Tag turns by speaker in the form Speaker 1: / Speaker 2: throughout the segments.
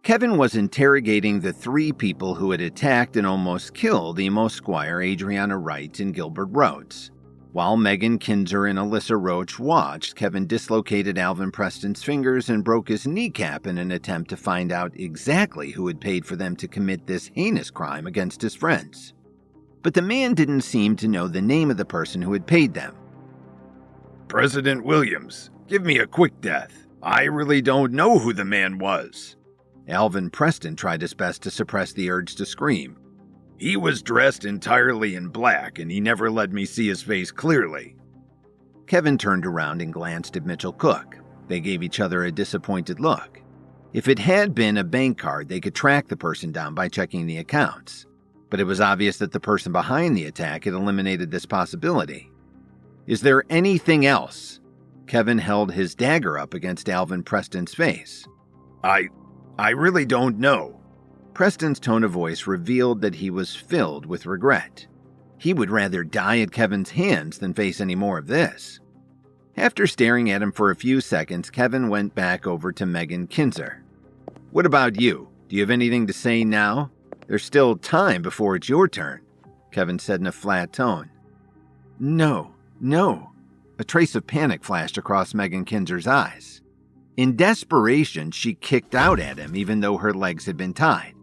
Speaker 1: Kevin was interrogating the three people who had attacked and almost killed Emo Squire, Adriana Wright, and Gilbert Rhodes. While Megan Kinzer and Alyssa Roach watched, Kevin dislocated Alvin Preston's fingers and broke his kneecap in an attempt to find out exactly who had paid for them to commit this heinous crime against his friends. But the man didn't seem to know the name of the person who had paid them.
Speaker 2: "President Williams, give me a quick death. I really don't know who the man was."
Speaker 1: Alvin Preston tried his best to suppress the urge to scream.
Speaker 2: "He was dressed entirely in black, and he never let me see his face clearly."
Speaker 1: Kevin turned around and glanced at Mitchell Cook. They gave each other a disappointed look. If it had been a bank card, they could track the person down by checking the accounts. But it was obvious that the person behind the attack had eliminated this possibility. "Is there anything else?" Kevin held his dagger up against Alvin Preston's face.
Speaker 2: I really don't know."
Speaker 1: Preston's tone of voice revealed that he was filled with regret. He would rather die at Kevin's hands than face any more of this. After staring at him for a few seconds, Kevin went back over to Megan Kinzer. "What about you? Do you have anything to say now? There's still time before it's your turn," Kevin said in a flat tone. No. A trace of panic flashed across Megan Kinzer's eyes. In desperation, she kicked out at him even though her legs had been tied.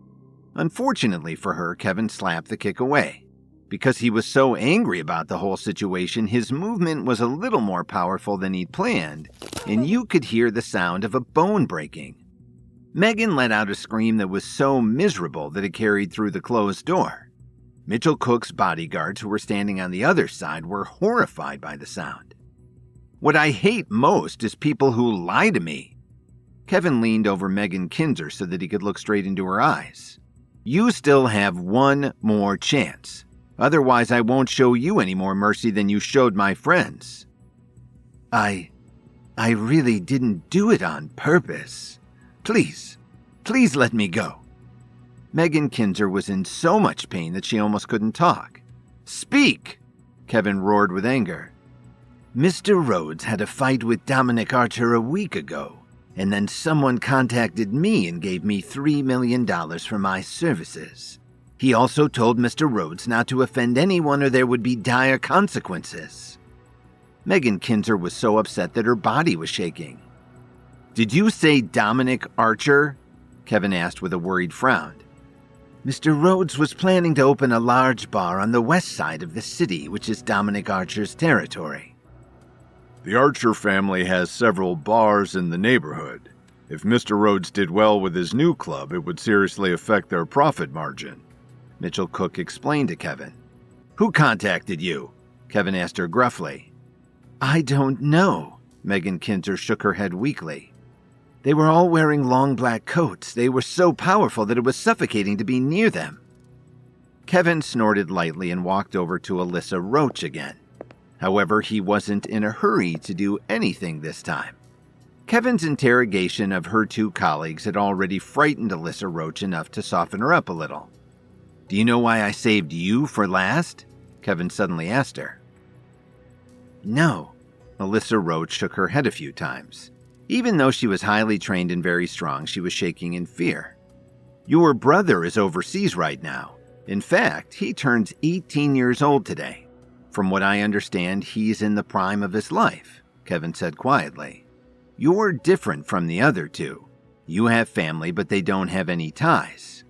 Speaker 1: Unfortunately for her, Kevin slapped the kick away. Because he was so angry about the whole situation, his movement was a little more powerful than he'd planned, and you could hear the sound of a bone breaking. Megan let out a scream that was so miserable that it carried through the closed door. Mitchell Cook's bodyguards, who were standing on the other side, were horrified by the sound. "What I hate most is people who lie to me." Kevin leaned over Megan Kinzer so that he could look straight into her eyes. "You still have one more chance. Otherwise, I won't show you any more mercy than you showed my friends." I really didn't do it on purpose. Please let me go." Megan Kinzer was in so much pain that she almost couldn't talk. "Speak!" Kevin roared with anger. "Mr. Rhodes had a fight with Dominic Archer a week ago, and then someone contacted me and gave me $3 million for my services. He also told Mr. Rhodes not to offend anyone or there would be dire consequences." Megan Kinzer was so upset that her body was shaking. "Did you say Dominic Archer?" Kevin asked with a worried frown. "Mr. Rhodes was planning to open a large bar on the west side of the city, which is Dominic Archer's territory."
Speaker 2: "The Archer family has several bars in the neighborhood. If Mr. Rhodes did well with his new club, it would seriously affect their profit margin," Mitchell Cook explained to Kevin. "Who contacted you?" Kevin asked her gruffly. "I don't know." Megan Kinzer shook her head weakly. "They were all wearing long black coats. They were so powerful that it was suffocating to be near them." Kevin snorted lightly and walked over to Alyssa Roach again. However, he wasn't in a hurry to do anything this time. Kevin's interrogation of her two colleagues had already frightened Alyssa Roach enough to soften her up a little. "Do you know why I saved you for last?" Kevin suddenly asked her. "No." Alyssa Roach shook her head a few times. Even though she was highly trained and very strong, she was shaking in fear. "Your brother is overseas right now. In fact, he turns 18 years old today. From what I understand, he's in the prime of his life," Kevin said quietly. "You're different from the other two. You have family, but they don't have any ties.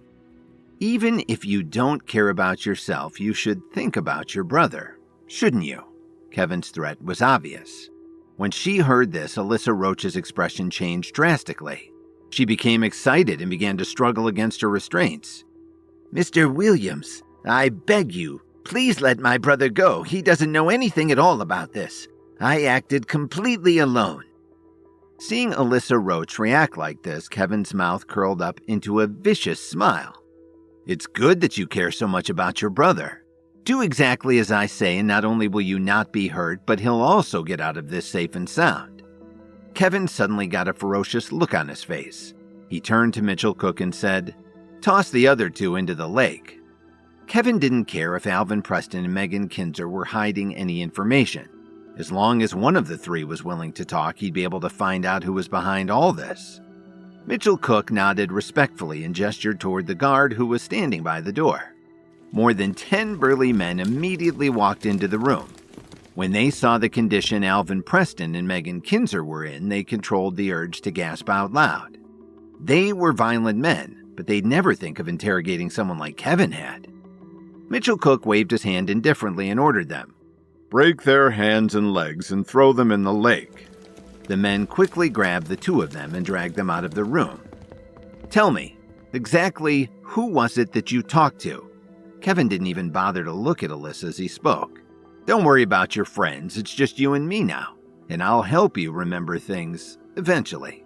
Speaker 2: Even if you don't care about yourself, you should think about your brother, shouldn't you?" Kevin's threat was obvious. When she heard this, Alyssa Roach's expression changed drastically. She became excited and began to struggle against her restraints. "Mr. Williams, I beg you, please let my brother go. He doesn't know anything at all about this. I acted completely alone." Seeing Alyssa Roach react like this, Kevin's mouth curled up into a vicious smile. "It's good that you care so much about your brother. Do exactly as I say, and not only will you not be hurt, but he'll also get out of this safe and sound." Kevin suddenly got a ferocious look on his face. He turned to Mitchell Cook and said, "Toss the other two into the lake." Kevin didn't care if Alvin Preston and Megan Kinzer were hiding any information. As long as one of the three was willing to talk, he'd be able to find out who was behind all this.
Speaker 1: Mitchell Cook nodded respectfully and gestured toward the guard who was standing by the door. More than 10 burly men immediately walked into the room. When they saw the condition Alvin Preston and Megan Kinzer were in, they controlled the urge to gasp out loud. They were violent men, but they'd never think of interrogating someone like Kevin had. Mitchell Cook waved his hand indifferently and ordered them.
Speaker 2: Break their hands and legs and throw them in the lake.
Speaker 1: The men quickly grabbed the two of them and dragged them out of the room. Tell me, exactly who was it that you talked to? Kevin didn't even bother to look at Alyssa as he spoke. Don't worry about your friends, it's just you and me now, and I'll help you remember things eventually.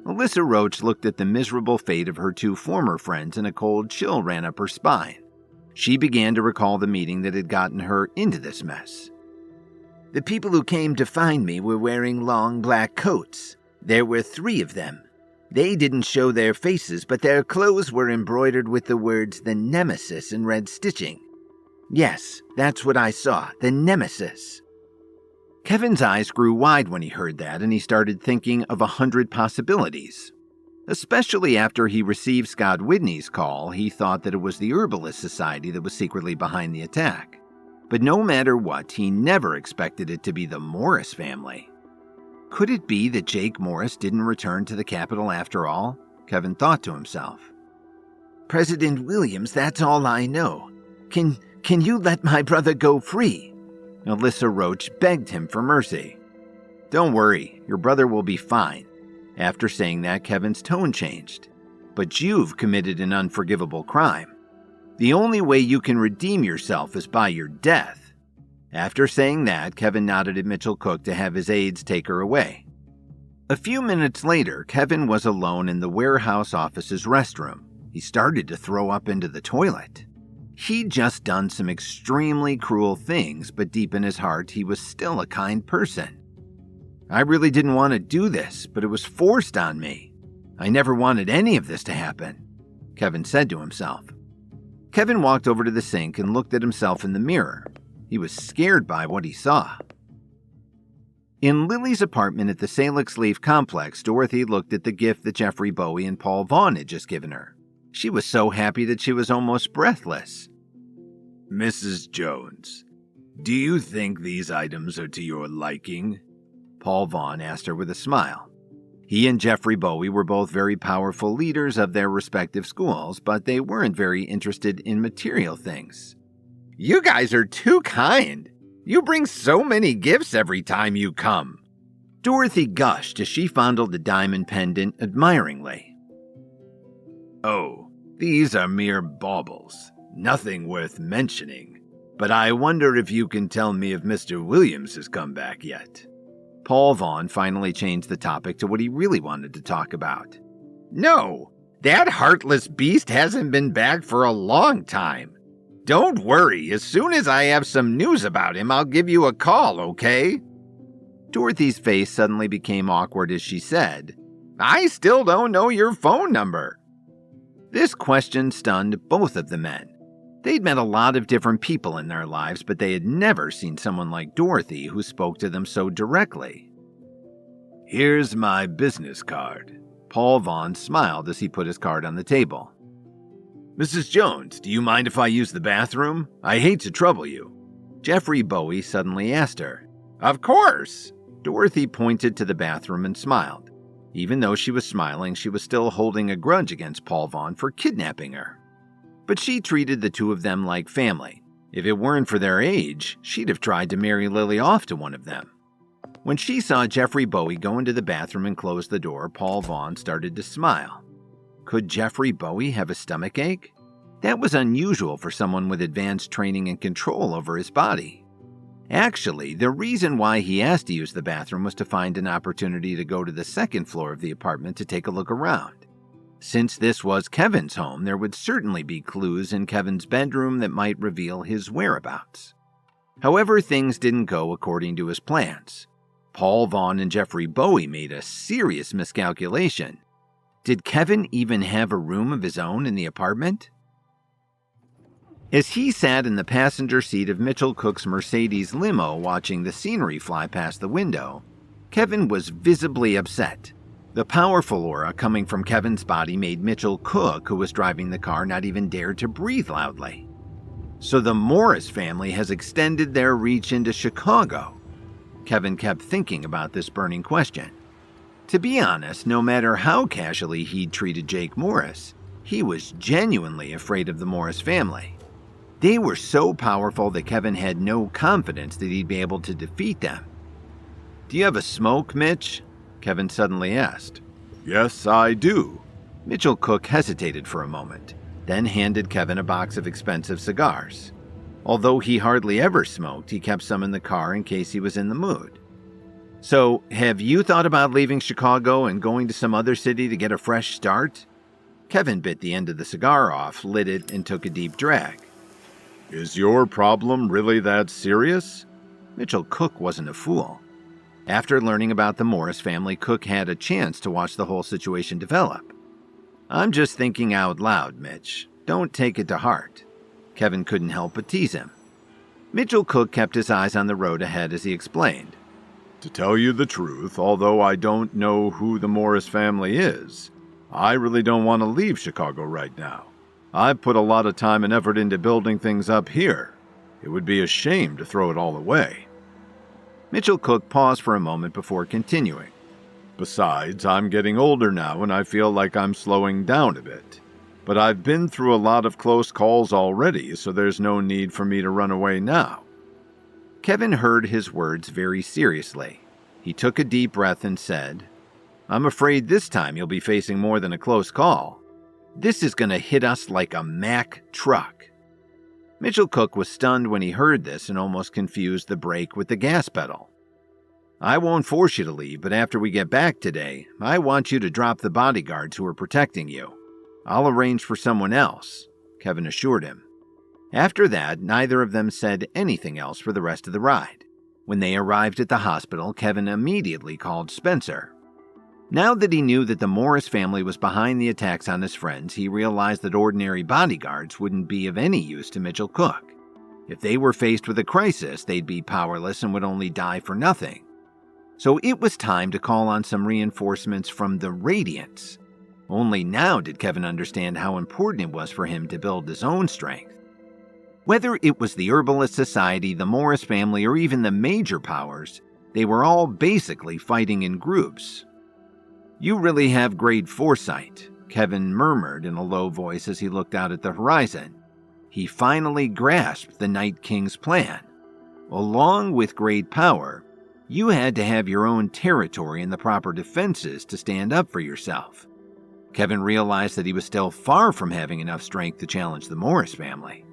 Speaker 1: Alyssa Roach looked at the miserable fate of her two former friends and a cold chill ran up her spine. She began to recall the meeting that had gotten her into this mess. The people who came to find me were wearing long black coats. There were 3 of them. They didn't show their faces, but their clothes were embroidered with the words "The Nemesis" in red stitching. Yes, that's what I saw, the Nemesis. Kevin's eyes grew wide when he heard that, and he started thinking of 100 possibilities. Especially after he received Scott Whitney's call, he thought that it was the Herbalist Society that was secretly behind the attack. But no matter what, he never expected it to be the Morris family. Could it be that Jake Morris didn't return to the capital after all? Kevin thought to himself. President Williams, that's all I know. Can you let my brother go free? Alyssa Roach begged him for mercy. Don't worry, your brother will be fine. After saying that, Kevin's tone changed. But you've committed an unforgivable crime. The only way you can redeem yourself is by your death. After saying that, Kevin nodded at Mitchell Cook to have his aides take her away. A few minutes later, Kevin was alone in the warehouse office's restroom. He started to throw up into the toilet. He'd just done some extremely cruel things, but deep in his heart, he was still a kind person. I really didn't want to do this, but it was forced on me. I never wanted any of this to happen, Kevin said to himself. Kevin walked over to the sink and looked at himself in the mirror. He was scared by what he saw. In Lily's apartment at the Salix Leaf complex, Dorothy looked at the gift that Jeffrey Bowie and Paul Vaughn had just given her. She was so happy that she was almost breathless.
Speaker 2: Mrs. Jones, do you think these items are to your liking?
Speaker 1: Paul Vaughn asked her with a smile. He and Jeffrey Bowie were both very powerful leaders of their respective schools, but they weren't very interested in material things. You guys are too kind. You bring so many gifts every time you come. Dorothy gushed as she fondled the diamond pendant admiringly.
Speaker 2: Oh, these are mere baubles, nothing worth mentioning. But I wonder if you can tell me if Mr. Williams has come back yet.
Speaker 1: Paul Vaughn finally changed the topic to what he really wanted to talk about. No, that heartless beast hasn't been back for a long time. Don't worry, as soon as I have some news about him, I'll give you a call, okay? Dorothy's face suddenly became awkward as she said, I still don't know your phone number. This question stunned both of the men. They'd met a lot of different people in their lives, but they had never seen someone like Dorothy who spoke to them so directly.
Speaker 2: Here's my business card.
Speaker 1: Paul Vaughn smiled as he put his card on the table.
Speaker 2: Mrs. Jones, do you mind if I use the bathroom? I hate to trouble you.
Speaker 1: Jeffrey Bowie suddenly asked her. Of course. Dorothy pointed to the bathroom and smiled. Even though she was smiling, she was still holding a grudge against Paul Vaughn for kidnapping her. But she treated the two of them like family. If it weren't for their age, she'd have tried to marry Lily off to one of them. When she saw Jeffrey Bowie go into the bathroom and close the door, Paul Vaughn started to smile. Could Jeffrey Bowie have a stomachache? That was unusual for someone with advanced training and control over his body. Actually, the reason why he asked to use the bathroom was to find an opportunity to go to the second floor of the apartment to take a look around. Since this was Kevin's home, there would certainly be clues in Kevin's bedroom that might reveal his whereabouts. However, things didn't go according to his plans. Paul Vaughn and Jeffrey Bowie made a serious miscalculation. Did Kevin even have a room of his own in the apartment? As he sat in the passenger seat of Mitchell Cook's Mercedes limo watching the scenery fly past the window, Kevin was visibly upset. The powerful aura coming from Kevin's body made Mitchell Cook, who was driving the car, not even dare to breathe loudly. So the Morris family has extended their reach into Chicago. Kevin kept thinking about this burning question. To be honest, no matter how casually he'd treated Jake Morris, he was genuinely afraid of the Morris family. They were so powerful that Kevin had no confidence that he'd be able to defeat them. "Do you have a smoke, Mitch?" Kevin suddenly asked.
Speaker 2: "Yes, I do."
Speaker 1: Mitchell Cook hesitated for a moment, then handed Kevin a box of expensive cigars. Although he hardly ever smoked, he kept some in the car in case he was in the mood. "So, have you thought about leaving Chicago and going to some other city to get a fresh start?" Kevin bit the end of the cigar off, lit it, and took a deep drag.
Speaker 2: "Is your problem really that serious?"
Speaker 1: Mitchell Cook wasn't a fool. After learning about the Morris family, Cook had a chance to watch the whole situation develop. "I'm just thinking out loud, Mitch. Don't take it to heart." Kevin couldn't help but tease him. Mitchell Cook kept his eyes on the road ahead as he explained.
Speaker 2: "To tell you the truth, although I don't know who the Morris family is, I really don't want to leave Chicago right now. I've put a lot of time and effort into building things up here. It would be a shame to throw it all away."
Speaker 1: Mitchell Cook paused for a moment before continuing.
Speaker 2: "Besides, I'm getting older now and I feel like I'm slowing down a bit. But I've been through a lot of close calls already, so there's no need for me to run away now."
Speaker 1: Kevin heard his words very seriously. He took a deep breath and said, "I'm afraid this time you'll be facing more than a close call. This is going to hit us like a Mack truck." Mitchell Cook was stunned when he heard this and almost confused the brake with the gas pedal. "I won't force you to leave, but after we get back today, I want you to drop the bodyguards who are protecting you. I'll arrange for someone else," Kevin assured him. After that, neither of them said anything else for the rest of the ride. When they arrived at the hospital, Kevin immediately called Spencer. Now that he knew that the Morris family was behind the attacks on his friends, he realized that ordinary bodyguards wouldn't be of any use to Mitchell Cook. If they were faced with a crisis, they'd be powerless and would only die for nothing. So it was time to call on some reinforcements from the Radiants. Only now did Kevin understand how important it was for him to build his own strength. Whether it was the Herbalist Society, the Morris family, or even the major powers, they were all basically fighting in groups. "You really have great foresight," Kevin murmured in a low voice as he looked out at the horizon. He finally grasped the Night King's plan. Along with great power, you had to have your own territory and the proper defenses to stand up for yourself. Kevin realized that he was still far from having enough strength to challenge the Morris family.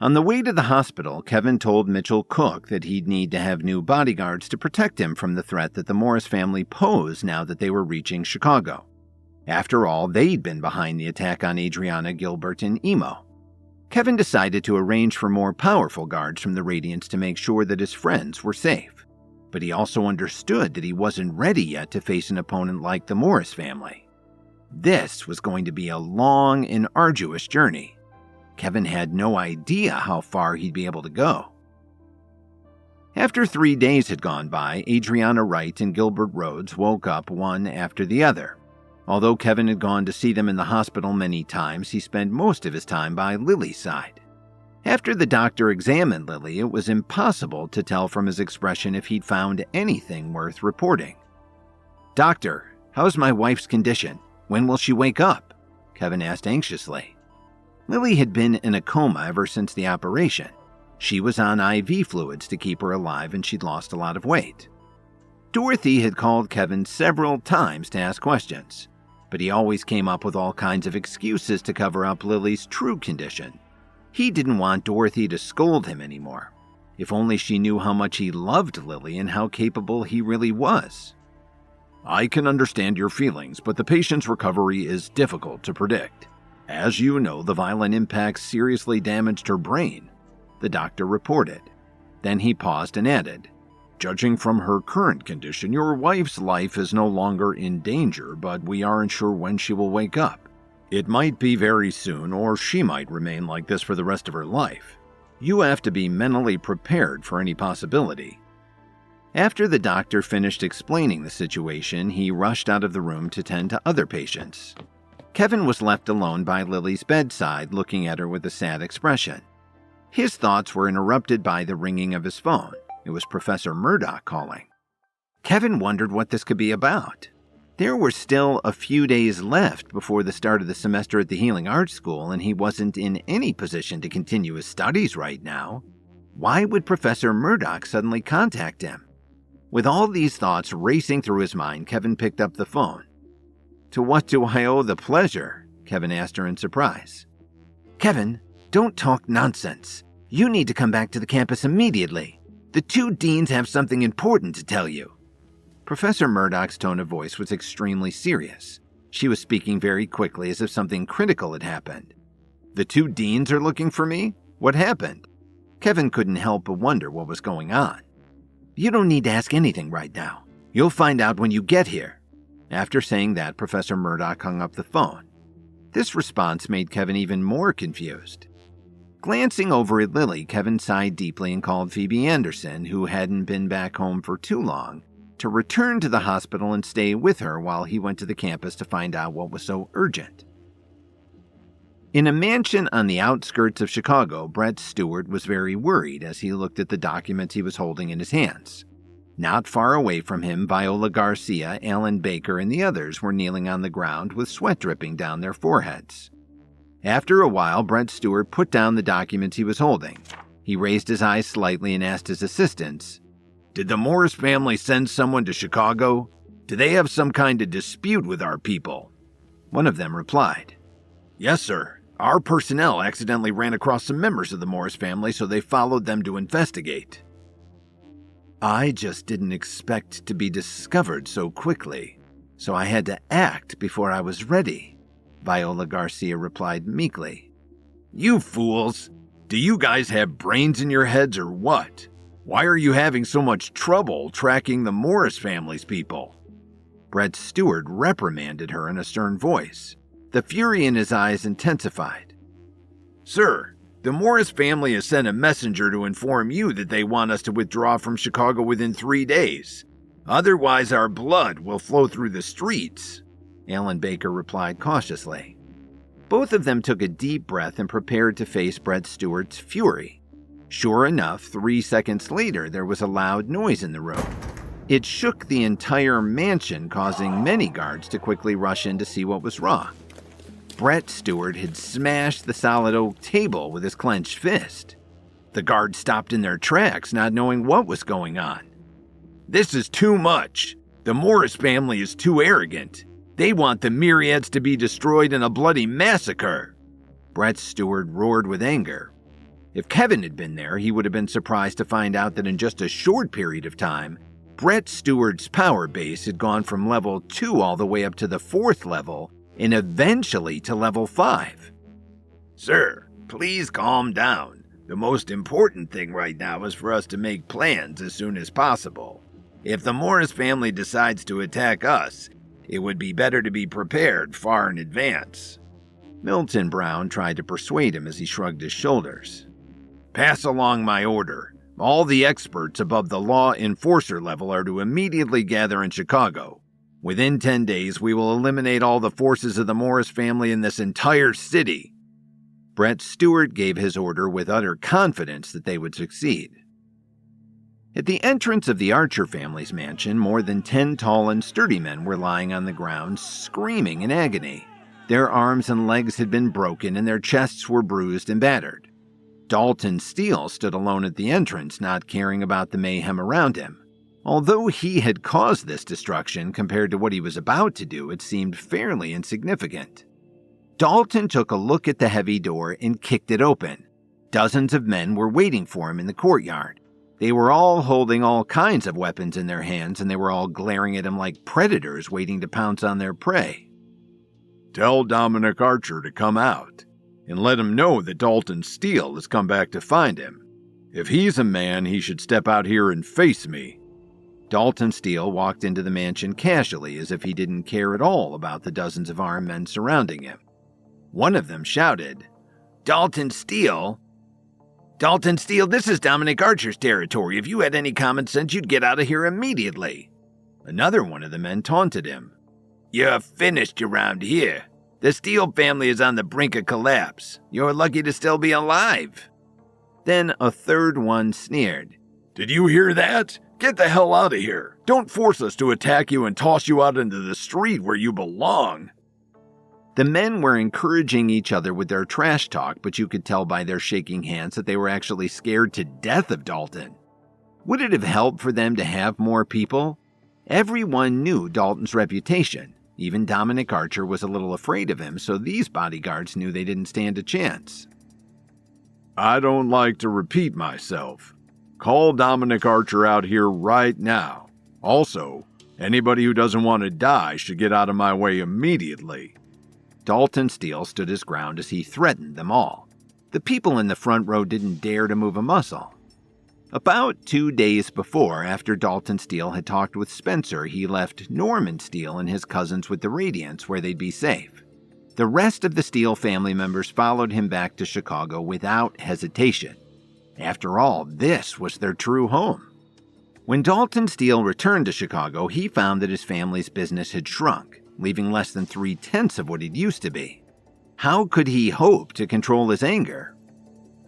Speaker 1: On the way to the hospital, Kevin told Mitchell Cook that he'd need to have new bodyguards to protect him from the threat that the Morris family posed now that they were reaching Chicago. After all, they'd been behind the attack on Adriana, Gilbert, and Emo. Kevin decided to arrange for more powerful guards from the Radiants to make sure that his friends were safe. But he also understood that he wasn't ready yet to face an opponent like the Morris family. This was going to be a long and arduous journey. Kevin had no idea how far he'd be able to go. After 3 days had gone by, Adriana Wright and Gilbert Rhodes woke up one after the other. Although Kevin had gone to see them in the hospital many times, he spent most of his time by Lily's side. After the doctor examined Lily, it was impossible to tell from his expression if he'd found anything worth reporting. "Doctor, how's my wife's condition? When will she wake up?" Kevin asked anxiously. Lily had been in a coma ever since the operation. She was on IV fluids to keep her alive, and she'd lost a lot of weight. Dorothy had called Kevin several times to ask questions, but he always came up with all kinds of excuses to cover up Lily's true condition. He didn't want Dorothy to scold him anymore. If only she knew how much he loved Lily and how capable he really was.
Speaker 2: "I can understand your feelings, but the patient's recovery is difficult to predict. As you know, the violent impact seriously damaged her brain," the doctor reported. Then he paused and added, "Judging from her current condition, your wife's life is no longer in danger, but we aren't sure when she will wake up. It might be very soon, or she might remain like this for the rest of her life. You have to be mentally prepared for any possibility."
Speaker 1: After the doctor finished explaining the situation, he rushed out of the room to tend to other patients. Kevin was left alone by Lily's bedside, looking at her with a sad expression. His thoughts were interrupted by the ringing of his phone. It was Professor Murdoch calling. Kevin wondered what this could be about. There were still a few days left before the start of the semester at the Healing Arts School, and he wasn't in any position to continue his studies right now. Why would Professor Murdoch suddenly contact him? With all these thoughts racing through his mind, Kevin picked up the phone. "To what do I owe the pleasure?" Kevin asked her in surprise. "Kevin, don't talk nonsense. You need to come back to the campus immediately. The two deans have something important to tell you." Professor Murdoch's tone of voice was extremely serious. She was speaking very quickly as if something critical had happened. "The two deans are looking for me? What happened?" Kevin couldn't help but wonder what was going on. "You don't need to ask anything right now. You'll find out when you get here." After saying that, Professor Murdoch hung up the phone. This response made Kevin even more confused. Glancing over at Lily, Kevin sighed deeply and called Phoebe Anderson, who hadn't been back home for too long, to return to the hospital and stay with her while he went to the campus to find out what was so urgent. In a mansion on the outskirts of Chicago, Brett Stewart was very worried as he looked at the documents he was holding in his hands. Not far away from him, Viola Garcia, Alan Baker, and the others were kneeling on the ground with sweat dripping down their foreheads. After a while, Brett Stewart put down the documents he was holding. He raised his eyes slightly and asked his assistants, "Did the Morris family send someone to Chicago? Do they have some kind of dispute with our people?" One of them replied, "Yes, sir. Our personnel accidentally ran across some members of the Morris family, so they followed them to investigate." "I just didn't expect to be discovered so quickly, so I had to act before I was ready," Viola Garcia replied meekly. "You fools! Do you guys have brains in your heads or what? Why are you having so much trouble tracking the Morris family's people?" Brett Stewart reprimanded her in a stern voice. The fury in his eyes intensified. "Sir, the Morris family has sent a messenger to inform you that they want us to withdraw from Chicago within 3 days. Otherwise, our blood will flow through the streets," Alan Baker replied cautiously. Both of them took a deep breath and prepared to face Brett Stewart's fury. Sure enough, 3 seconds later, there was a loud noise in the room. It shook the entire mansion, causing many guards to quickly rush in to see what was wrong. Brett Stewart had smashed the solid oak table with his clenched fist. The guards stopped in their tracks, not knowing what was going on. "This is too much. The Morris family is too arrogant. They want the myriads to be destroyed in a bloody massacre." Brett Stewart roared with anger. If Kevin had been there, he would have been surprised to find out that in just a short period of time, Brett Stewart's power base had gone from level 2 all the way up to the 4th level, and eventually to level 5. "Sir, please calm down. The most important thing right now is for us to make plans as soon as possible. If the Morris family decides to attack us, it would be better to be prepared far in advance." Milton Brown tried to persuade him as he shrugged his shoulders. "Pass along my order. All the experts above the law enforcer level are to immediately gather in Chicago. Within 10 days, we will eliminate all the forces of the Morris family in this entire city." Brett Stewart gave his order with utter confidence that they would succeed. At the entrance of the Archer family's mansion, more than 10 tall and sturdy men were lying on the ground, screaming in agony. Their arms and legs had been broken, and their chests were bruised and battered. Dalton Steele stood alone at the entrance, not caring about the mayhem around him. Although he had caused this destruction, compared to what he was about to do, it seemed fairly insignificant. Dalton took a look at the heavy door and kicked it open. Dozens of men were waiting for him in the courtyard. They were all holding all kinds of weapons in their hands, and they were all glaring at him like predators waiting to pounce on their prey.
Speaker 2: "Tell Dominic Archer to come out, and let him know that Dalton Steele has come back to find him. If he's a man, he should step out here and face me." Dalton Steele walked into the mansion casually, as if he didn't care at all about the dozens of armed men surrounding him. One of them shouted, "Dalton Steele?"
Speaker 1: Dalton Steele, this is Dominic Archer's territory. If you had any common sense, you'd get out of here immediately. Another one of the men taunted him. You're finished around here. The Steele family is on the brink of collapse. You're lucky to still be alive. Then a third one sneered.
Speaker 2: Did you hear that? Get the hell out of here. Don't force us to attack you and toss you out into the street where you belong.
Speaker 1: The men were encouraging each other with their trash talk, but you could tell by their shaking hands that they were actually scared to death of Dalton. Would it have helped for them to have more people? Everyone knew Dalton's reputation. Even Dominic Archer was a little afraid of him, so these bodyguards knew they didn't stand a chance.
Speaker 2: I don't like to repeat myself. Call Dominic Archer out here right now. Also, anybody who doesn't want to die should get out of my way immediately.
Speaker 1: Dalton Steele stood his ground as he threatened them all. The people in the front row didn't dare to move a muscle. About 2 days before, after Dalton Steele had talked with Spencer, he left Norman Steele and his cousins with the Radiants where they'd be safe. The rest of the Steele family members followed him back to Chicago without hesitation. After all, this was their true home. When Dalton Steele returned to Chicago, he found that his family's business had shrunk, leaving less than 3/10 of what it used to be. How could he hope to control his anger?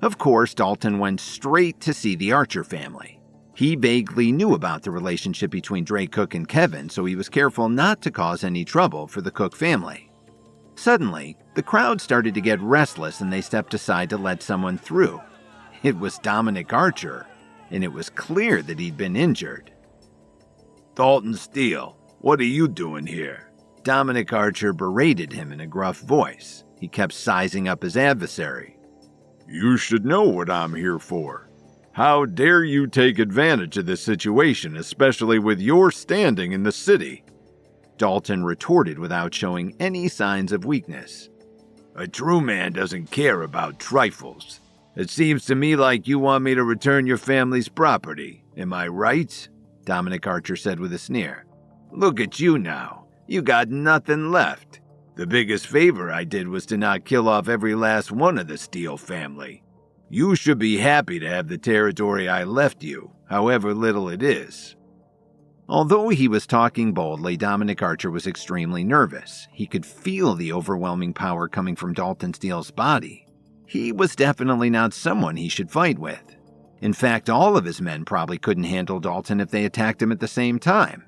Speaker 1: Of course, Dalton went straight to see the Archer family. He vaguely knew about the relationship between Drake Cook and Kevin, so he was careful not to cause any trouble for the Cook family. Suddenly, the crowd started to get restless and they stepped aside to let someone through. It was Dominic Archer, and it was clear that he'd been injured.
Speaker 2: Dalton Steele, what are you doing here?
Speaker 1: Dominic Archer berated him in a gruff voice. He kept sizing up his adversary.
Speaker 2: You should know what I'm here for. How dare you take advantage of this situation, especially with your standing in the city?
Speaker 1: Dalton retorted without showing any signs of weakness.
Speaker 2: A true man doesn't care about trifles. It seems to me like you want me to return your family's property. Am I right?
Speaker 1: Dominic Archer said with a sneer.
Speaker 2: Look at you now. You got nothing left. The biggest favor I did was to not kill off every last one of the Steele family. You should be happy to have the territory I left you, however little it is.
Speaker 1: Although he was talking boldly, Dominic Archer was extremely nervous. He could feel the overwhelming power coming from Dalton Steele's body. He was definitely not someone he should fight with. In fact, all of his men probably couldn't handle Dalton if they attacked him at the same time.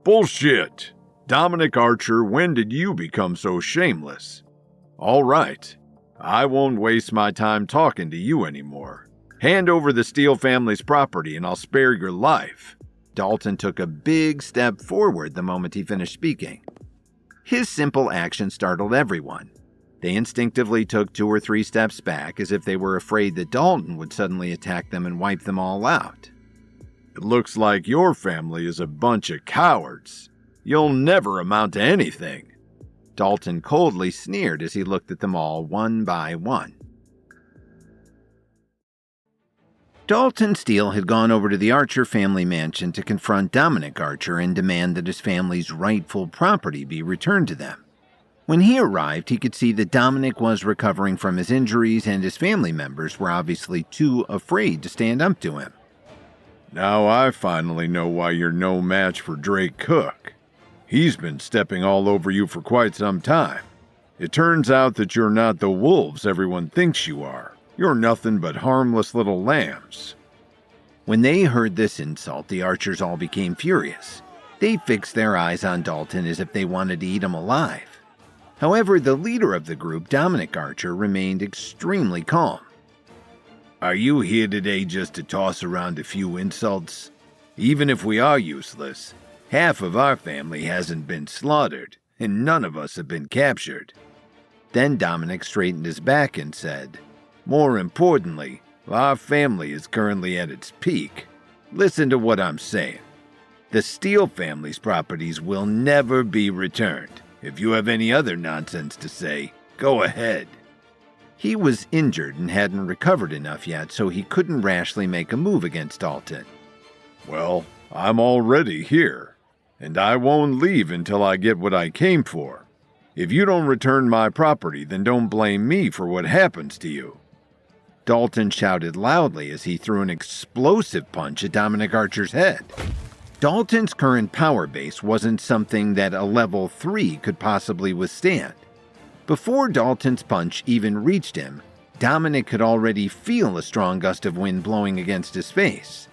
Speaker 2: Bullshit! Dominic Archer, when did you become so shameless? All right, I won't waste my time talking to you anymore. Hand over the Steele family's property and I'll spare your life.
Speaker 1: Dalton took a big step forward the moment he finished speaking. His simple action startled everyone. They instinctively took 2 or 3 steps back as if they were afraid that Dalton would suddenly attack them and wipe them all out.
Speaker 2: It looks like your family is a bunch of cowards. You'll never amount to anything.
Speaker 1: Dalton coldly sneered as he looked at them all one by one. Dalton Steele had gone over to the Archer family mansion to confront Dominic Archer and demand that his family's rightful property be returned to them. When he arrived, he could see that Dominic was recovering from his injuries and his family members were obviously too afraid to stand up to him.
Speaker 2: Now I finally know why you're no match for Drake Cook. He's been stepping all over you for quite some time. It turns out that you're not the wolves everyone thinks you are. You're nothing but harmless little lambs.
Speaker 1: When they heard this insult, the Archers all became furious. They fixed their eyes on Dalton as if they wanted to eat him alive. However, the leader of the group, Dominic Archer, remained extremely calm.
Speaker 2: Are you here today just to toss around a few insults? Even if we are useless, half of our family hasn't been slaughtered, and none of us have been captured.
Speaker 1: Then Dominic straightened his back and said,
Speaker 2: More importantly, our family is currently at its peak. Listen to what I'm saying. The Steele family's properties will never be returned. If you have any other nonsense to say, go ahead.
Speaker 1: He was injured and hadn't recovered enough yet, so he couldn't rashly make a move against Dalton.
Speaker 2: Well, I'm already here, and I won't leave until I get what I came for. If you don't return my property, then don't blame me for what happens to you.
Speaker 1: Dalton shouted loudly as he threw an explosive punch at Dominic Archer's head. Dalton's current power base wasn't something that a level 3 could possibly withstand. Before Dalton's punch even reached him, Dominic could already feel a strong gust of wind blowing against his face.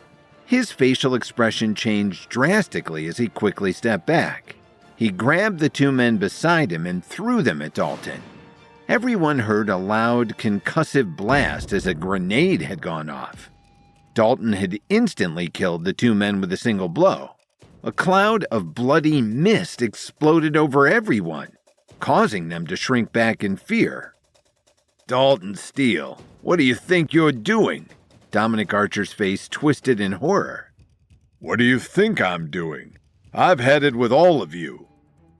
Speaker 1: His facial expression changed drastically as he quickly stepped back. He grabbed the two men beside him and threw them at Dalton. Everyone heard a loud, concussive blast as a grenade had gone off. Dalton had instantly killed the two men with a single blow. A cloud of bloody mist exploded over everyone, causing them to shrink back in fear. "Dalton Steele, what do you think you're doing?" Dominic Archer's face twisted in horror.
Speaker 2: "What do you think I'm doing? I've had it with all of you."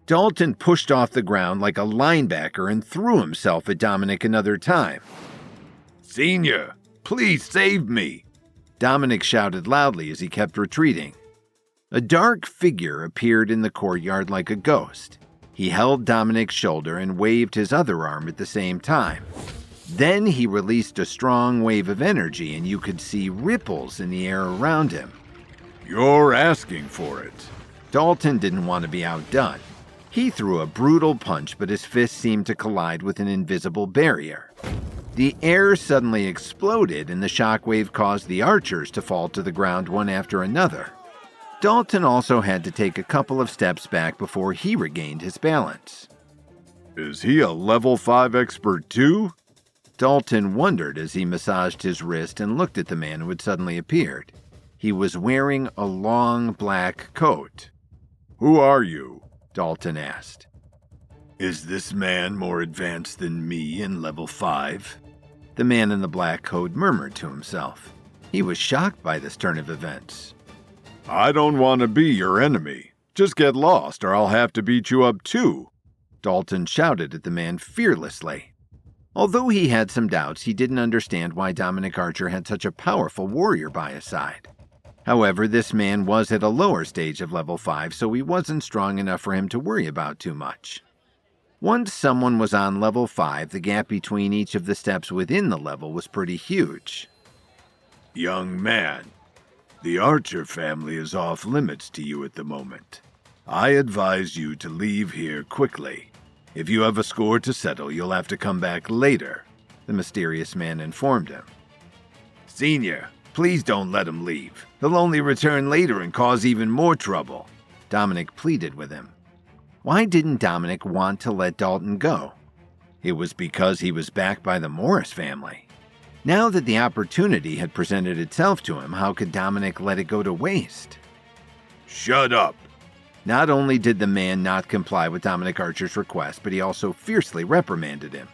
Speaker 1: Dalton pushed off the ground like a linebacker and threw himself at Dominic another time.
Speaker 2: "Senior, please save me!"
Speaker 1: Dominic shouted loudly as he kept retreating. A dark figure appeared in the courtyard like a ghost. He held Dominic's shoulder and waved his other arm at the same time. Then he released a strong wave of energy and you could see ripples in the air around him.
Speaker 2: "You're asking for it."
Speaker 1: Dalton didn't want to be outdone. He threw a brutal punch, but his fist seemed to collide with an invisible barrier. The air suddenly exploded, and the shockwave caused the archers to fall to the ground one after another. Dalton also had to take a couple of steps back before he regained his balance.
Speaker 2: "Is he a level 5 expert too?"
Speaker 1: Dalton wondered as he massaged his wrist and looked at the man who had suddenly appeared. He was wearing a long black coat.
Speaker 2: "Who are you?"
Speaker 1: Dalton asked.
Speaker 2: "Is this man more advanced than me in level 5?
Speaker 1: The man in the black coat murmured to himself. He was shocked by this turn of events.
Speaker 2: "I don't want to be your enemy. Just get lost or I'll have to beat you up too,"
Speaker 1: Dalton shouted at the man fearlessly. Although he had some doubts, he didn't understand why Dominic Archer had such a powerful warrior by his side. However, this man was at a lower stage of level 5, so he wasn't strong enough for him to worry about too much. Once someone was on level 5, the gap between each of the steps within the level was pretty huge.
Speaker 2: "Young man, the Archer family is off limits to you at the moment. I advise you to leave here quickly. If you have a score to settle, you'll have to come back later," the mysterious man informed him. "Senior, please don't let him leave. He'll only return later and cause even more trouble,"
Speaker 1: Dominic pleaded with him. Why didn't Dominic want to let Dalton go? It was because he was backed by the Morris family. Now that the opportunity had presented itself to him, how could Dominic let it go to waste?
Speaker 2: "Shut up."
Speaker 1: Not only did the man not comply with Dominic Archer's request, but he also fiercely reprimanded him.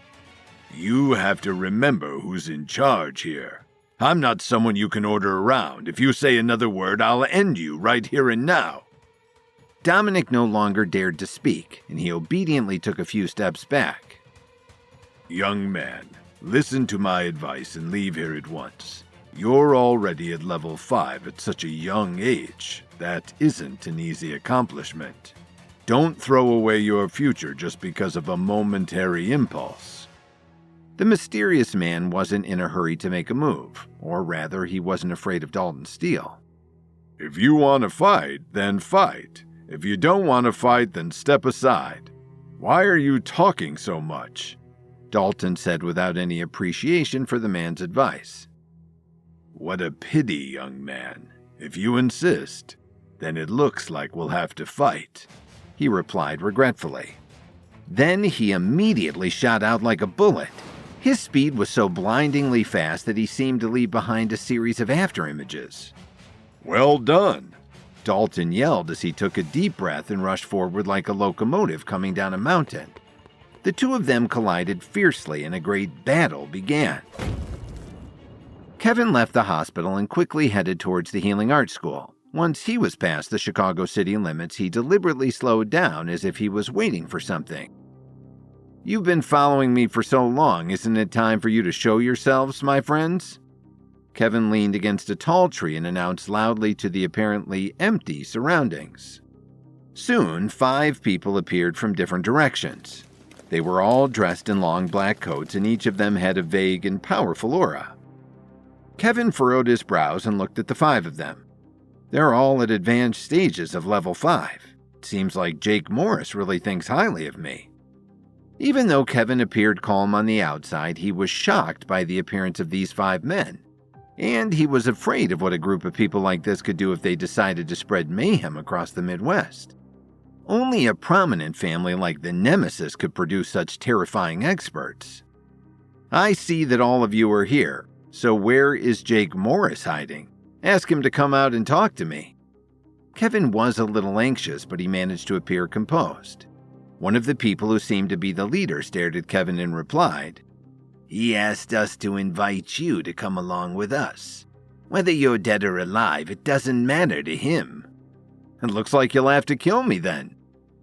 Speaker 2: "You have to remember who's in charge here. I'm not someone you can order around. If you say another word, I'll end you right here and now."
Speaker 1: Dominic no longer dared to speak, and he obediently took a few steps back.
Speaker 2: "Young man, listen to my advice and leave here at once. You're already at level 5 at such a young age. That isn't an easy accomplishment. Don't throw away your future just because of a momentary impulse."
Speaker 1: The mysterious man wasn't in a hurry to make a move, or rather, he wasn't afraid of Dalton Steele.
Speaker 2: "If you want to fight, then fight. If you don't want to fight, then step aside. Why are you talking so much?"
Speaker 1: Dalton said without any appreciation for the man's advice.
Speaker 2: "What a pity, young man. If you insist, then it looks like we'll have to fight,"
Speaker 1: he replied regretfully. Then he immediately shot out like a bullet. His speed was so blindingly fast that he seemed to leave behind a series of afterimages.
Speaker 2: "Well done,"
Speaker 1: Dalton yelled as he took a deep breath and rushed forward like a locomotive coming down a mountain. The two of them collided fiercely and a great battle began. Kevin left the hospital and quickly headed towards the Healing Arts School. Once he was past the Chicago city limits, he deliberately slowed down as if he was waiting for something. "You've been following me for so long, isn't it time for you to show yourselves, my friends?" Kevin leaned against a tall tree and announced loudly to the apparently empty surroundings. Soon, 5 people appeared from different directions. They were all dressed in long black coats, and each of them had a vague and powerful aura. Kevin furrowed his brows and looked at the 5 of them. They're all at advanced stages of level 5. It seems like Jake Morris really thinks highly of me. Even though Kevin appeared calm on the outside, he was shocked by the appearance of these 5 men. And he was afraid of what a group of people like this could do if they decided to spread mayhem across the Midwest. Only a prominent family like the Nemesis could produce such terrifying experts. I see that all of you are here, so where is Jake Morris hiding? Ask him to come out and talk to me. Kevin was a little anxious, but he managed to appear composed. One of the people who seemed to be the leader stared at Kevin and replied, "He asked us to invite you to come along with us. Whether you're dead or alive, it doesn't matter to him." "It looks like you'll have to kill me then."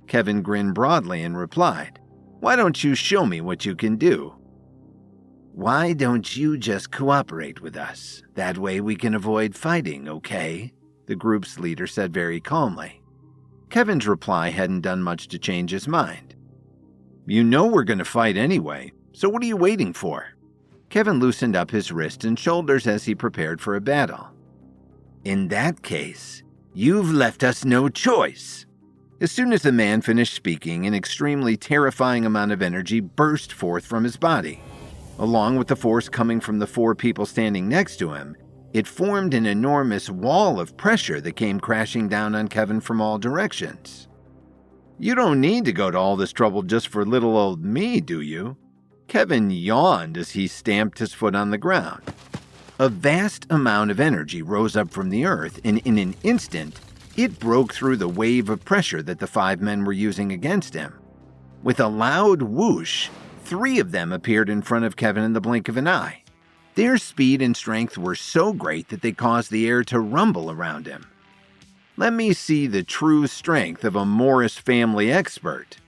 Speaker 1: Kevin grinned broadly and replied, "Why don't you show me what you can do?" "Why don't you just cooperate with us? That way we can avoid fighting, okay?" the group's leader said very calmly. Kevin's reply hadn't done much to change his mind. "You know we're going to fight anyway, so what are you waiting for?" Kevin loosened up his wrists and shoulders as he prepared for a battle. "In that case, you've left us no choice." As soon as the man finished speaking, an extremely terrifying amount of energy burst forth from his body. Along with the force coming from the 4 people standing next to him, it formed an enormous wall of pressure that came crashing down on Kevin from all directions. "You don't need to go to all this trouble just for little old me, do you?" Kevin yawned as he stamped his foot on the ground. A vast amount of energy rose up from the earth, and in an instant, it broke through the wave of pressure that the 5 men were using against him. With a loud whoosh, 3 of them appeared in front of Kevin in the blink of an eye. Their speed and strength were so great that they caused the air to rumble around him. "Let me see the true strength of a Morris family expert."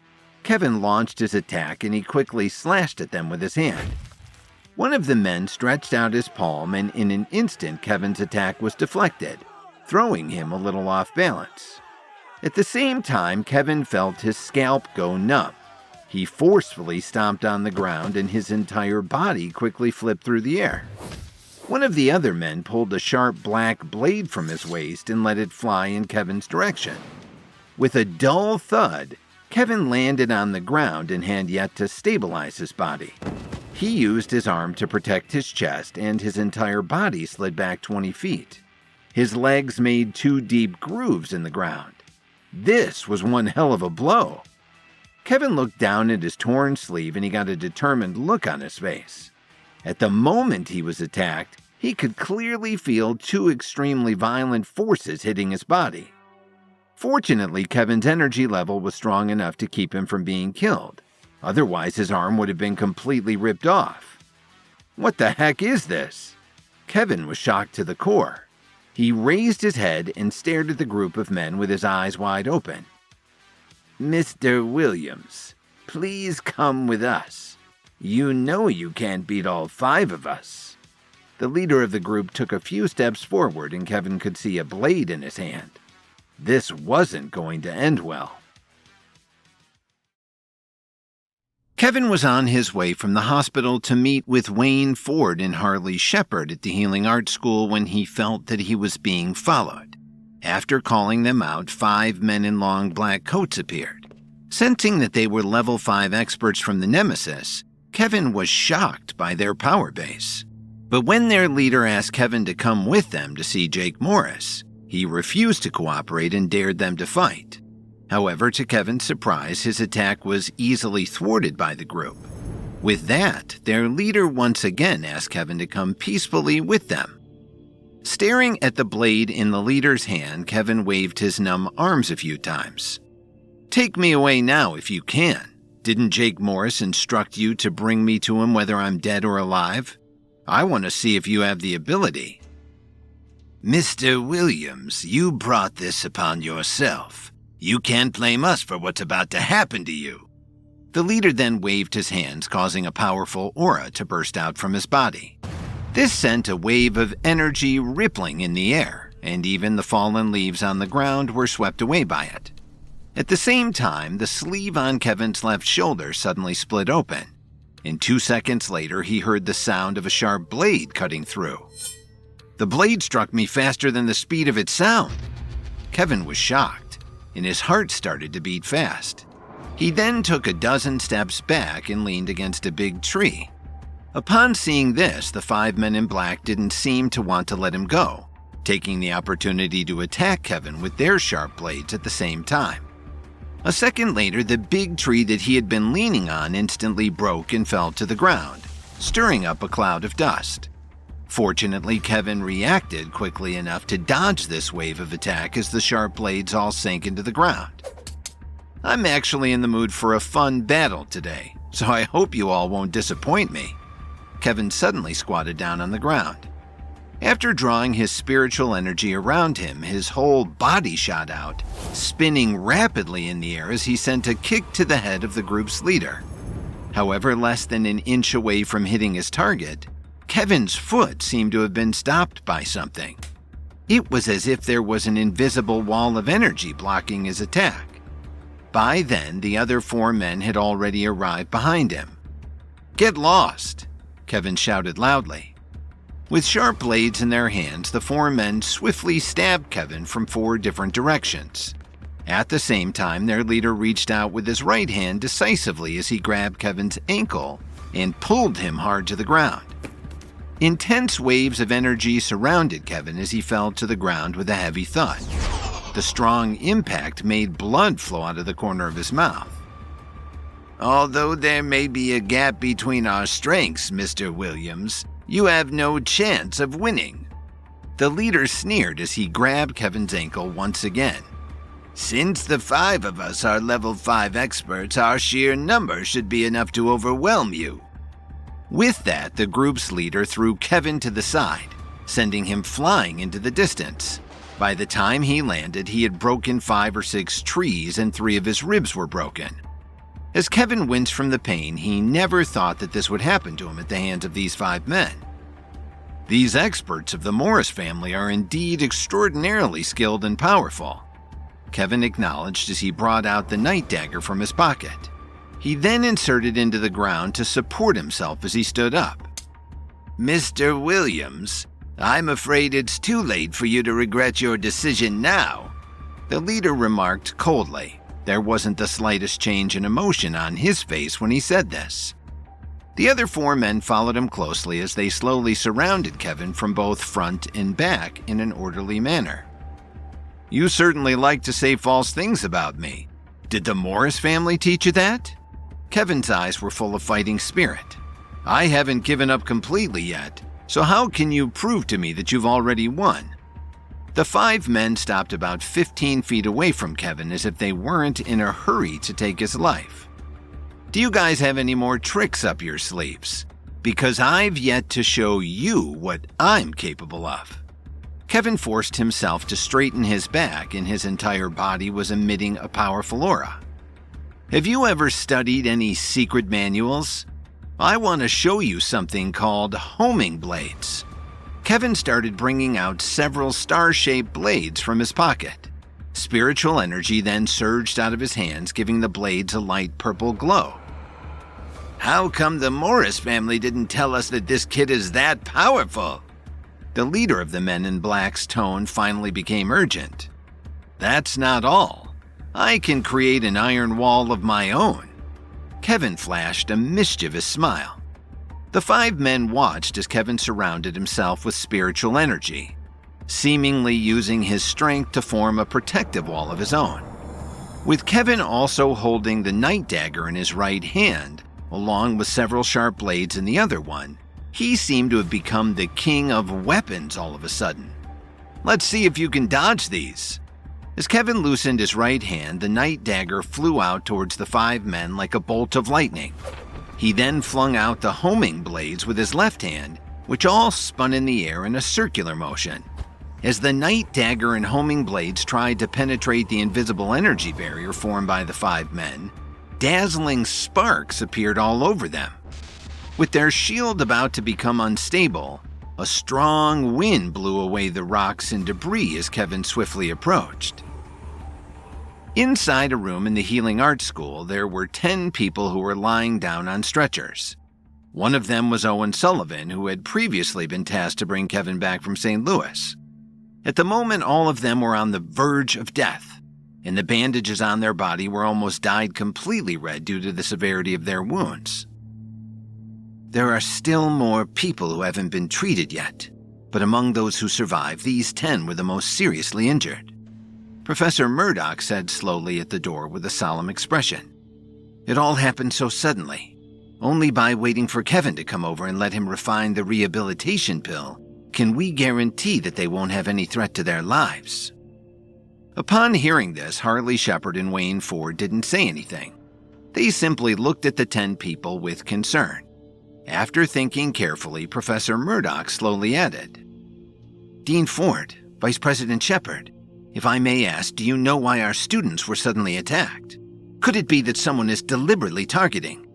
Speaker 1: Kevin launched his attack and he quickly slashed at them with his hand. One of the men stretched out his palm, and in an instant Kevin's attack was deflected, throwing him a little off balance. At the same time, Kevin felt his scalp go numb. He forcefully stomped on the ground and his entire body quickly flipped through the air. One of the other men pulled a sharp black blade from his waist and let it fly in Kevin's direction. With a dull thud, Kevin landed on the ground and had yet to stabilize his body. He used his arm to protect his chest, and his entire body slid back 20 feet. His legs made 2 deep grooves in the ground. This was one hell of a blow. Kevin looked down at his torn sleeve and he got a determined look on his face. At the moment he was attacked, he could clearly feel 2 extremely violent forces hitting his body. Fortunately, Kevin's energy level was strong enough to keep him from being killed. Otherwise, his arm would have been completely ripped off. "What the heck is this?" Kevin was shocked to the core. He raised his head and stared at the group of men with his eyes wide open. "Mr. Williams, please come with us. You know you can't beat all 5 of us." The leader of the group took a few steps forward and Kevin could see a blade in his hand. This wasn't going to end well. Kevin was on his way from the hospital to meet with Wayne Ford and Harley Shepard at the Healing Arts School when he felt that he was being followed. After calling them out, 5 men in long black coats appeared. Sensing that they were level 5 experts from the Nemesis, Kevin was shocked by their power base. But when their leader asked Kevin to come with them to see Jake Morris, he refused to cooperate and dared them to fight. However, to Kevin's surprise, his attack was easily thwarted by the group. With that, their leader once again asked Kevin to come peacefully with them. Staring at the blade in the leader's hand, Kevin waved his numb arms a few times. "Take me away now if you can. Didn't Jake Morris instruct you to bring me to him whether I'm dead or alive? I want to see if you have the ability." "Mr. Williams, you brought this upon yourself. You can't blame us for what's about to happen to you." The leader then waved his hands, causing a powerful aura to burst out from his body. This sent a wave of energy rippling in the air, and even the fallen leaves on the ground were swept away by it. At the same time, the sleeve on Kevin's left shoulder suddenly split open, and 2 seconds later he heard the sound of a sharp blade cutting through. The blade struck me faster than the speed of its sound." Kevin was shocked, and his heart started to beat fast. He then took a dozen steps back and leaned against a big tree. Upon seeing this, the 5 men in black didn't seem to want to let him go, taking the opportunity to attack Kevin with their sharp blades at the same time. A second later, the big tree that he had been leaning on instantly broke and fell to the ground, stirring up a cloud of dust. Fortunately, Kevin reacted quickly enough to dodge this wave of attack as the sharp blades all sank into the ground. "I'm actually in the mood for a fun battle today, so I hope you all won't disappoint me." Kevin suddenly squatted down on the ground. After drawing his spiritual energy around him, his whole body shot out, spinning rapidly in the air as he sent a kick to the head of the group's leader. However, less than an inch away from hitting his target, Kevin's foot seemed to have been stopped by something. It was as if there was an invisible wall of energy blocking his attack. By then, the other 4 men had already arrived behind him. "Get lost!" Kevin shouted loudly. With sharp blades in their hands, the 4 men swiftly stabbed Kevin from 4 different directions. At the same time, their leader reached out with his right hand decisively as he grabbed Kevin's ankle and pulled him hard to the ground. Intense waves of energy surrounded Kevin as he fell to the ground with a heavy thud. The strong impact made blood flow out of the corner of his mouth. "Although there may be a gap between our strengths, Mr. Williams, you have no chance of winning." The leader sneered as he grabbed Kevin's ankle once again. "Since the 5 of us are level 5 experts, our sheer number should be enough to overwhelm you." With that, the group's leader threw Kevin to the side, sending him flying into the distance. By the time he landed, he had broken 5 or 6 trees and 3 of his ribs were broken. As Kevin winced from the pain, he never thought that this would happen to him at the hands of these 5 men. These experts of the Morris family are indeed extraordinarily skilled and powerful, Kevin acknowledged as he brought out the night dagger from his pocket. He then inserted into the ground to support himself as he stood up. "Mr. Williams, I'm afraid it's too late for you to regret your decision now," the leader remarked coldly. There wasn't the slightest change in emotion on his face when he said this. The other 4 men followed him closely as they slowly surrounded Kevin from both front and back in an orderly manner. "You certainly like to say false things about me. Did the Morris family teach you that?" Kevin's eyes were full of fighting spirit. "I haven't given up completely yet, so how can you prove to me that you've already won?" The 5 men stopped about 15 feet away from Kevin as if they weren't in a hurry to take his life. "Do you guys have any more tricks up your sleeves? Because I've yet to show you what I'm capable of." Kevin forced himself to straighten his back and his entire body was emitting a powerful aura. "Have you ever studied any secret manuals? I want to show you something called homing blades." Kevin started bringing out several star-shaped blades from his pocket. Spiritual energy then surged out of his hands, giving the blades a light purple glow. "How come the Morris family didn't tell us that this kid is that powerful?" The leader of the men in black's tone finally became urgent. "That's not all. I can create an iron wall of my own." Kevin flashed a mischievous smile. The 5 men watched as Kevin surrounded himself with spiritual energy, seemingly using his strength to form a protective wall of his own. With Kevin also holding the night dagger in his right hand, along with several sharp blades in the other one, he seemed to have become the king of weapons all of a sudden. "Let's see if you can dodge these." As Kevin loosened his right hand, the night dagger flew out towards the 5 men like a bolt of lightning. He then flung out the homing blades with his left hand, which all spun in the air in a circular motion. As the night dagger and homing blades tried to penetrate the invisible energy barrier formed by the 5 men, dazzling sparks appeared all over them. With their shield about to become unstable, a strong wind blew away the rocks and debris as Kevin swiftly approached. Inside a room in the Healing Arts School, there were 10 people who were lying down on stretchers. One of them was Owen Sullivan, who had previously been tasked to bring Kevin back from St. Louis. At the moment, all of them were on the verge of death, and the bandages on their body were almost dyed completely red due to the severity of their wounds. There are still more people who haven't been treated yet, but among those who survived, these 10 were the most seriously injured. Professor Murdoch said slowly at the door with a solemn expression. It all happened so suddenly. Only by waiting for Kevin to come over and let him refine the rehabilitation pill can we guarantee that they won't have any threat to their lives. Upon hearing this, Harley Shepard and Wayne Ford didn't say anything. They simply looked at the 10 people with concern. After thinking carefully, Professor Murdoch slowly added, Dean Ford, Vice President Shepard, if I may ask, do you know why our students were suddenly attacked? Could it be that someone is deliberately targeting?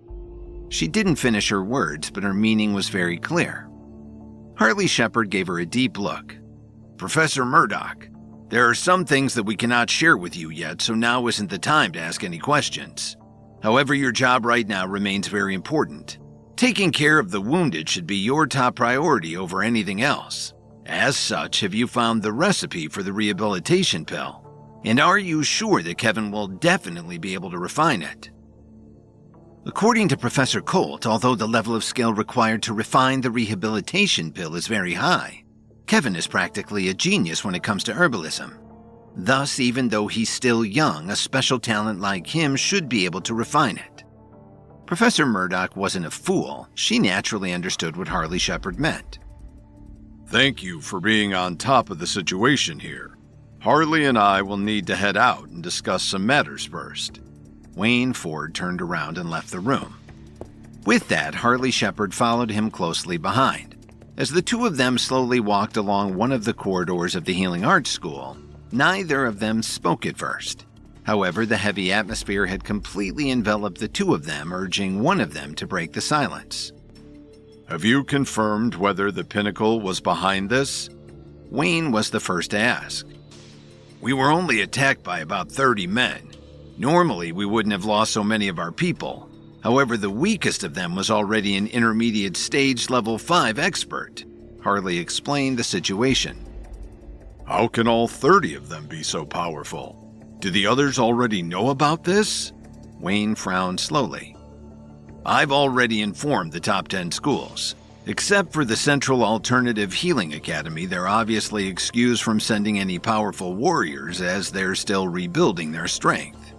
Speaker 1: She didn't finish her words, but her meaning was very clear. Harley Shepard gave her a deep look. Professor Murdoch, there are some things that we cannot share with you yet, so now isn't the time to ask any questions. However, your job right now remains very important. Taking care of the wounded should be your top priority over anything else. As such, have you found the recipe for the rehabilitation pill? And are you sure that Kevin will definitely be able to refine it? According to Professor Colt, although the level of skill required to refine the rehabilitation pill is very high, Kevin is practically a genius when it comes to herbalism. Thus, even though he's still young, a special talent like him should be able to refine it. Professor Murdoch wasn't a fool. She naturally understood what Harley Shepard meant.
Speaker 2: Thank you for being on top of the situation here. Harley and I will need to head out and discuss some matters first.
Speaker 1: Wayne Ford turned around and left the room. With that, Harley Shepard followed him closely behind. As the two of them slowly walked along one of the corridors of the Healing Arts School, neither of them spoke at first. However, the heavy atmosphere had completely enveloped the two of them, urging one of them to break the silence.
Speaker 2: Have you confirmed whether the Pinnacle was behind this?
Speaker 1: Wayne was the first to ask.
Speaker 2: We were only attacked by about 30 men. Normally, we wouldn't have lost so many of our people.
Speaker 1: However, the weakest of them was already an intermediate stage level 5 expert. Harley explained the situation.
Speaker 2: How can all 30 of them be so powerful? Do the others already know about this?
Speaker 1: Wayne frowned slowly.
Speaker 2: I've already informed the top 10 schools. Except for the Central Alternative Healing Academy, they're obviously excused from sending any powerful warriors as they're still rebuilding their strength.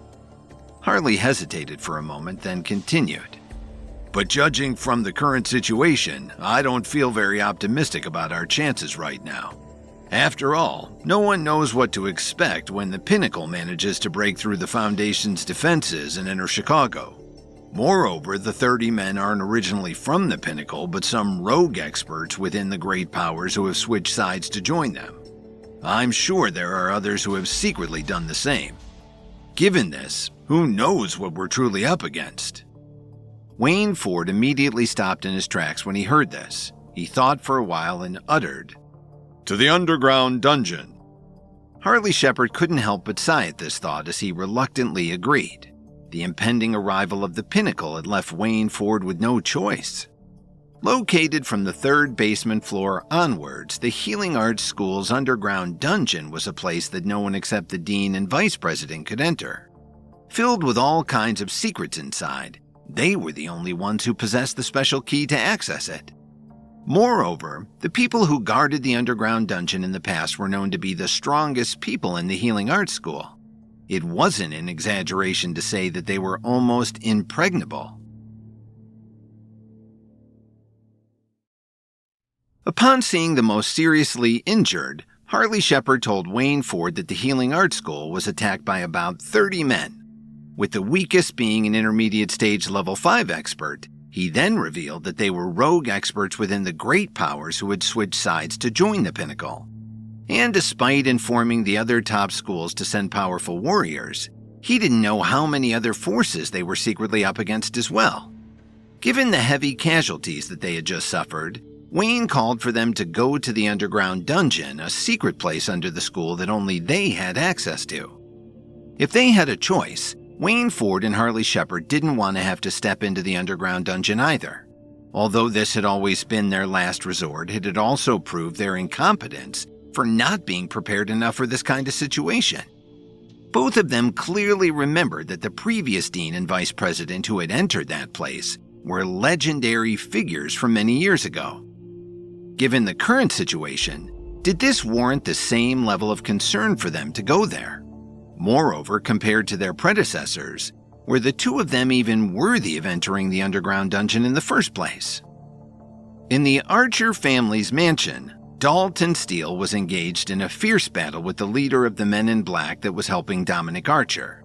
Speaker 1: Harley hesitated for a moment, then continued.
Speaker 2: But judging from the current situation, I don't feel very optimistic about our chances right now. After all, no one knows what to expect when the Pinnacle manages to break through the Foundation's defenses and enter Chicago. Moreover, the 30 men aren't originally from the Pinnacle, but some rogue experts within the Great Powers who have switched sides to join them. I'm sure there are others who have secretly done the same. Given this, who knows what we're truly up against?
Speaker 1: Wayne Ford immediately stopped in his tracks when he heard this. He thought for a while and uttered,
Speaker 2: To the underground dungeon.
Speaker 1: Harley Shepard couldn't help but sigh at this thought as he reluctantly agreed. The impending arrival of the Pinnacle had left Wayne Ford with no choice. Located from the 3rd basement floor onwards, the Healing Arts School's underground dungeon was a place that no one except the dean and vice president could enter. Filled with all kinds of secrets inside, they were the only ones who possessed the special key to access it. Moreover, the people who guarded the underground dungeon in the past were known to be the strongest people in the Healing Arts School. It wasn't an exaggeration to say that they were almost impregnable. Upon seeing the most seriously injured, Harley Shepard told Wayne Ford that the Healing Arts School was attacked by about 30 men, with the weakest being an intermediate stage level 5 expert. He then revealed that they were rogue experts within the Great Powers who had switched sides to join the Pinnacle. And despite informing the other top schools to send powerful warriors, he didn't know how many other forces they were secretly up against as well. Given the heavy casualties that they had just suffered, Wayne called for them to go to the underground dungeon, a secret place under the school that only they had access to. If they had a choice, Wayne Ford and Harley Shepard didn't want to have to step into the underground dungeon either. Although this had always been their last resort, it had also proved their incompetence for not being prepared enough for this kind of situation. Both of them clearly remembered that the previous dean and vice president who had entered that place were legendary figures from many years ago. Given the current situation, did this warrant the same level of concern for them to go there? Moreover, compared to their predecessors, were the two of them even worthy of entering the underground dungeon in the first place? In the Archer family's mansion, Dalton Steele was engaged in a fierce battle with the leader of the Men in Black that was helping Dominic Archer.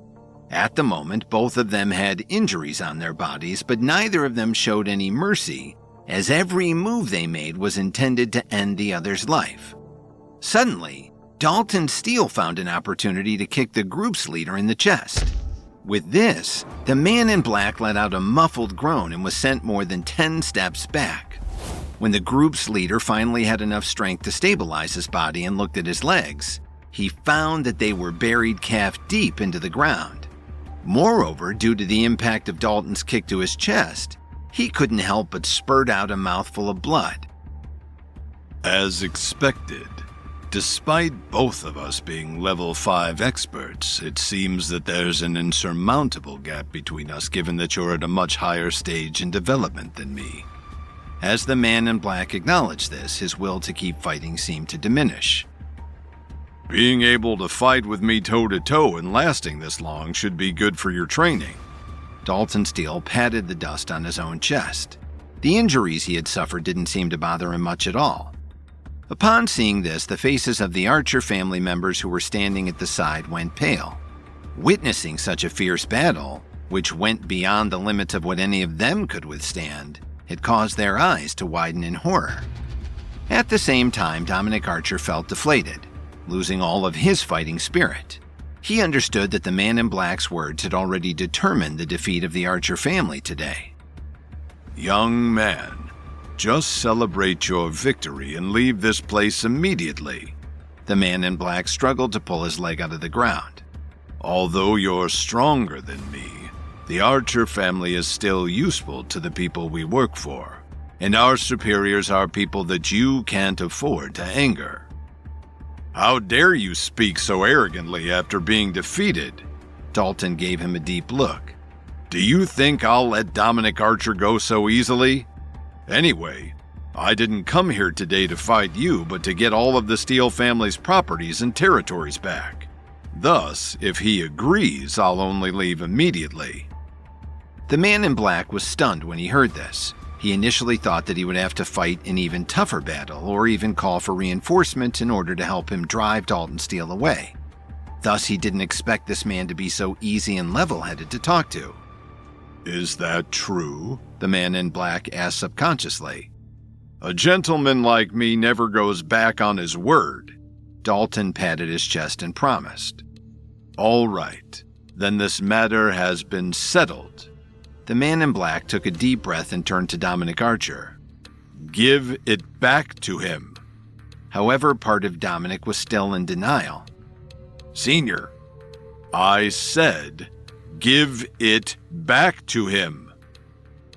Speaker 1: At the moment, both of them had injuries on their bodies, but neither of them showed any mercy, as every move they made was intended to end the other's life. Suddenly, Dalton Steele found an opportunity to kick the group's leader in the chest. With this, the Man in Black let out a muffled groan and was sent more than 10 steps back. When the group's leader finally had enough strength to stabilize his body and looked at his legs, he found that they were buried calf deep into the ground. Moreover, due to the impact of Dalton's kick to his chest, he couldn't help but spurt out a mouthful of blood.
Speaker 2: As expected, despite both of us being level 5 experts, it seems that there's an insurmountable gap between us given that you're at a much higher stage in development than me. As the Man in Black acknowledged this, his will to keep fighting seemed to diminish. Being able to fight with me toe-to-toe and lasting this long should be good for your training.
Speaker 1: Dalton Steele patted the dust on his own chest. The injuries he had suffered didn't seem to bother him much at all. Upon seeing this, the faces of the Archer family members who were standing at the side went pale. Witnessing such a fierce battle, which went beyond the limits of what any of them could withstand, had caused their eyes to widen in horror. At the same time, Dominic Archer felt deflated, losing all of his fighting spirit. He understood that the Man in Black's words had already determined the defeat of the Archer family today.
Speaker 2: Young man, just celebrate your victory and leave this place immediately.
Speaker 1: The Man in Black struggled to pull his leg out of the ground.
Speaker 2: Although you're stronger than me, the Archer family is still useful to the people we work for, and our superiors are people that you can't afford to anger. How dare you speak so arrogantly after being defeated?
Speaker 1: Dalton gave him a deep look.
Speaker 2: Do you think I'll let Dominic Archer go so easily? Anyway, I didn't come here today to fight you, but to get all of the Steele family's properties and territories back. Thus, if he agrees, I'll only leave immediately.
Speaker 1: The Man in Black was stunned when he heard this. He initially thought that he would have to fight an even tougher battle, or even call for reinforcements in order to help him drive Dalton Steele away. Thus, he didn't expect this man to be so easy and level-headed to talk to.
Speaker 2: Is that true?
Speaker 1: The Man in Black asked subconsciously.
Speaker 2: A gentleman like me never goes back on his word.
Speaker 1: Dalton patted his chest and promised.
Speaker 2: All right, then this matter has been settled.
Speaker 1: The Man in Black took a deep breath and turned to Dominic Archer.
Speaker 2: Give it back to him.
Speaker 1: However, part of Dominic was still in denial.
Speaker 2: Senior, I said, give it back to him.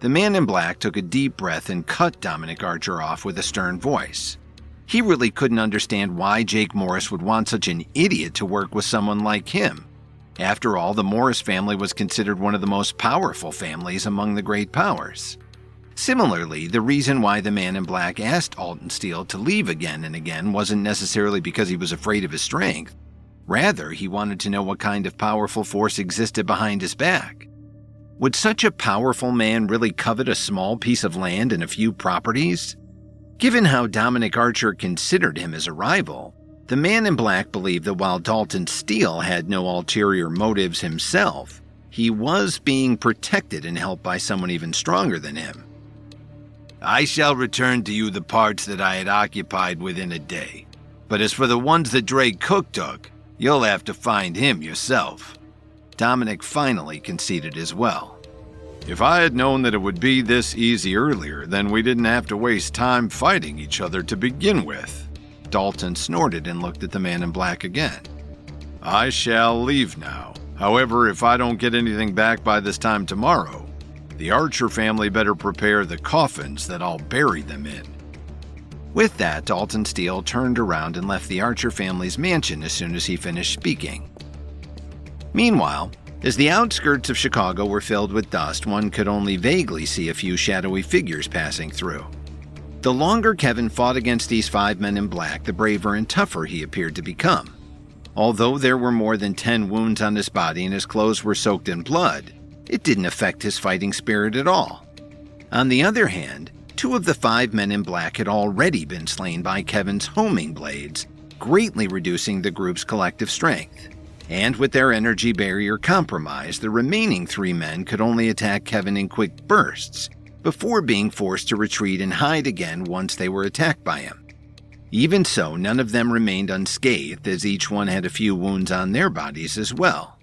Speaker 1: The Man in Black took a deep breath and cut Dominic Archer off with a stern voice. He really couldn't understand why Jake Morris would want such an idiot to work with someone like him. After all, the Morris family was considered one of the most powerful families among the great powers. Similarly, the reason why the Man in Black asked Dalton Steele to leave again and again wasn't necessarily because he was afraid of his strength. Rather, he wanted to know what kind of powerful force existed behind his back. Would such a powerful man really covet a small piece of land and a few properties? Given how Dominic Archer considered him as a rival, the Man in Black believed that while Dalton Steele had no ulterior motives himself, he was being protected and helped by someone even stronger than him. I shall return to you the parts that I had occupied within a day. But as for the ones that Drake Cook took, you'll have to find him yourself. Dominic finally conceded as well.
Speaker 2: If I had known that it would be this easy earlier, then we didn't have to waste time fighting each other to begin with.
Speaker 1: Dalton snorted and looked at the Man in Black again.
Speaker 2: I shall leave now. However, if I don't get anything back by this time tomorrow, The Archer family better prepare the coffins that I'll bury them in.
Speaker 1: With that, Dalton Steele turned around and left the Archer family's mansion as soon as he finished speaking. Meanwhile, as the outskirts of Chicago were filled with dust, one could only vaguely see a few shadowy figures passing through. The longer Kevin fought against these 5 men in black, the braver and tougher he appeared to become. Although there were more than 10 wounds on his body and his clothes were soaked in blood, it didn't affect his fighting spirit at all. On the other hand, 2 of the 5 men in black had already been slain by Kevin's homing blades, greatly reducing the group's collective strength. And with their energy barrier compromised, the remaining 3 men could only attack Kevin in quick bursts, before being forced to retreat and hide again once they were attacked by him. Even so, none of them remained unscathed, as each one had a few wounds on their bodies as well.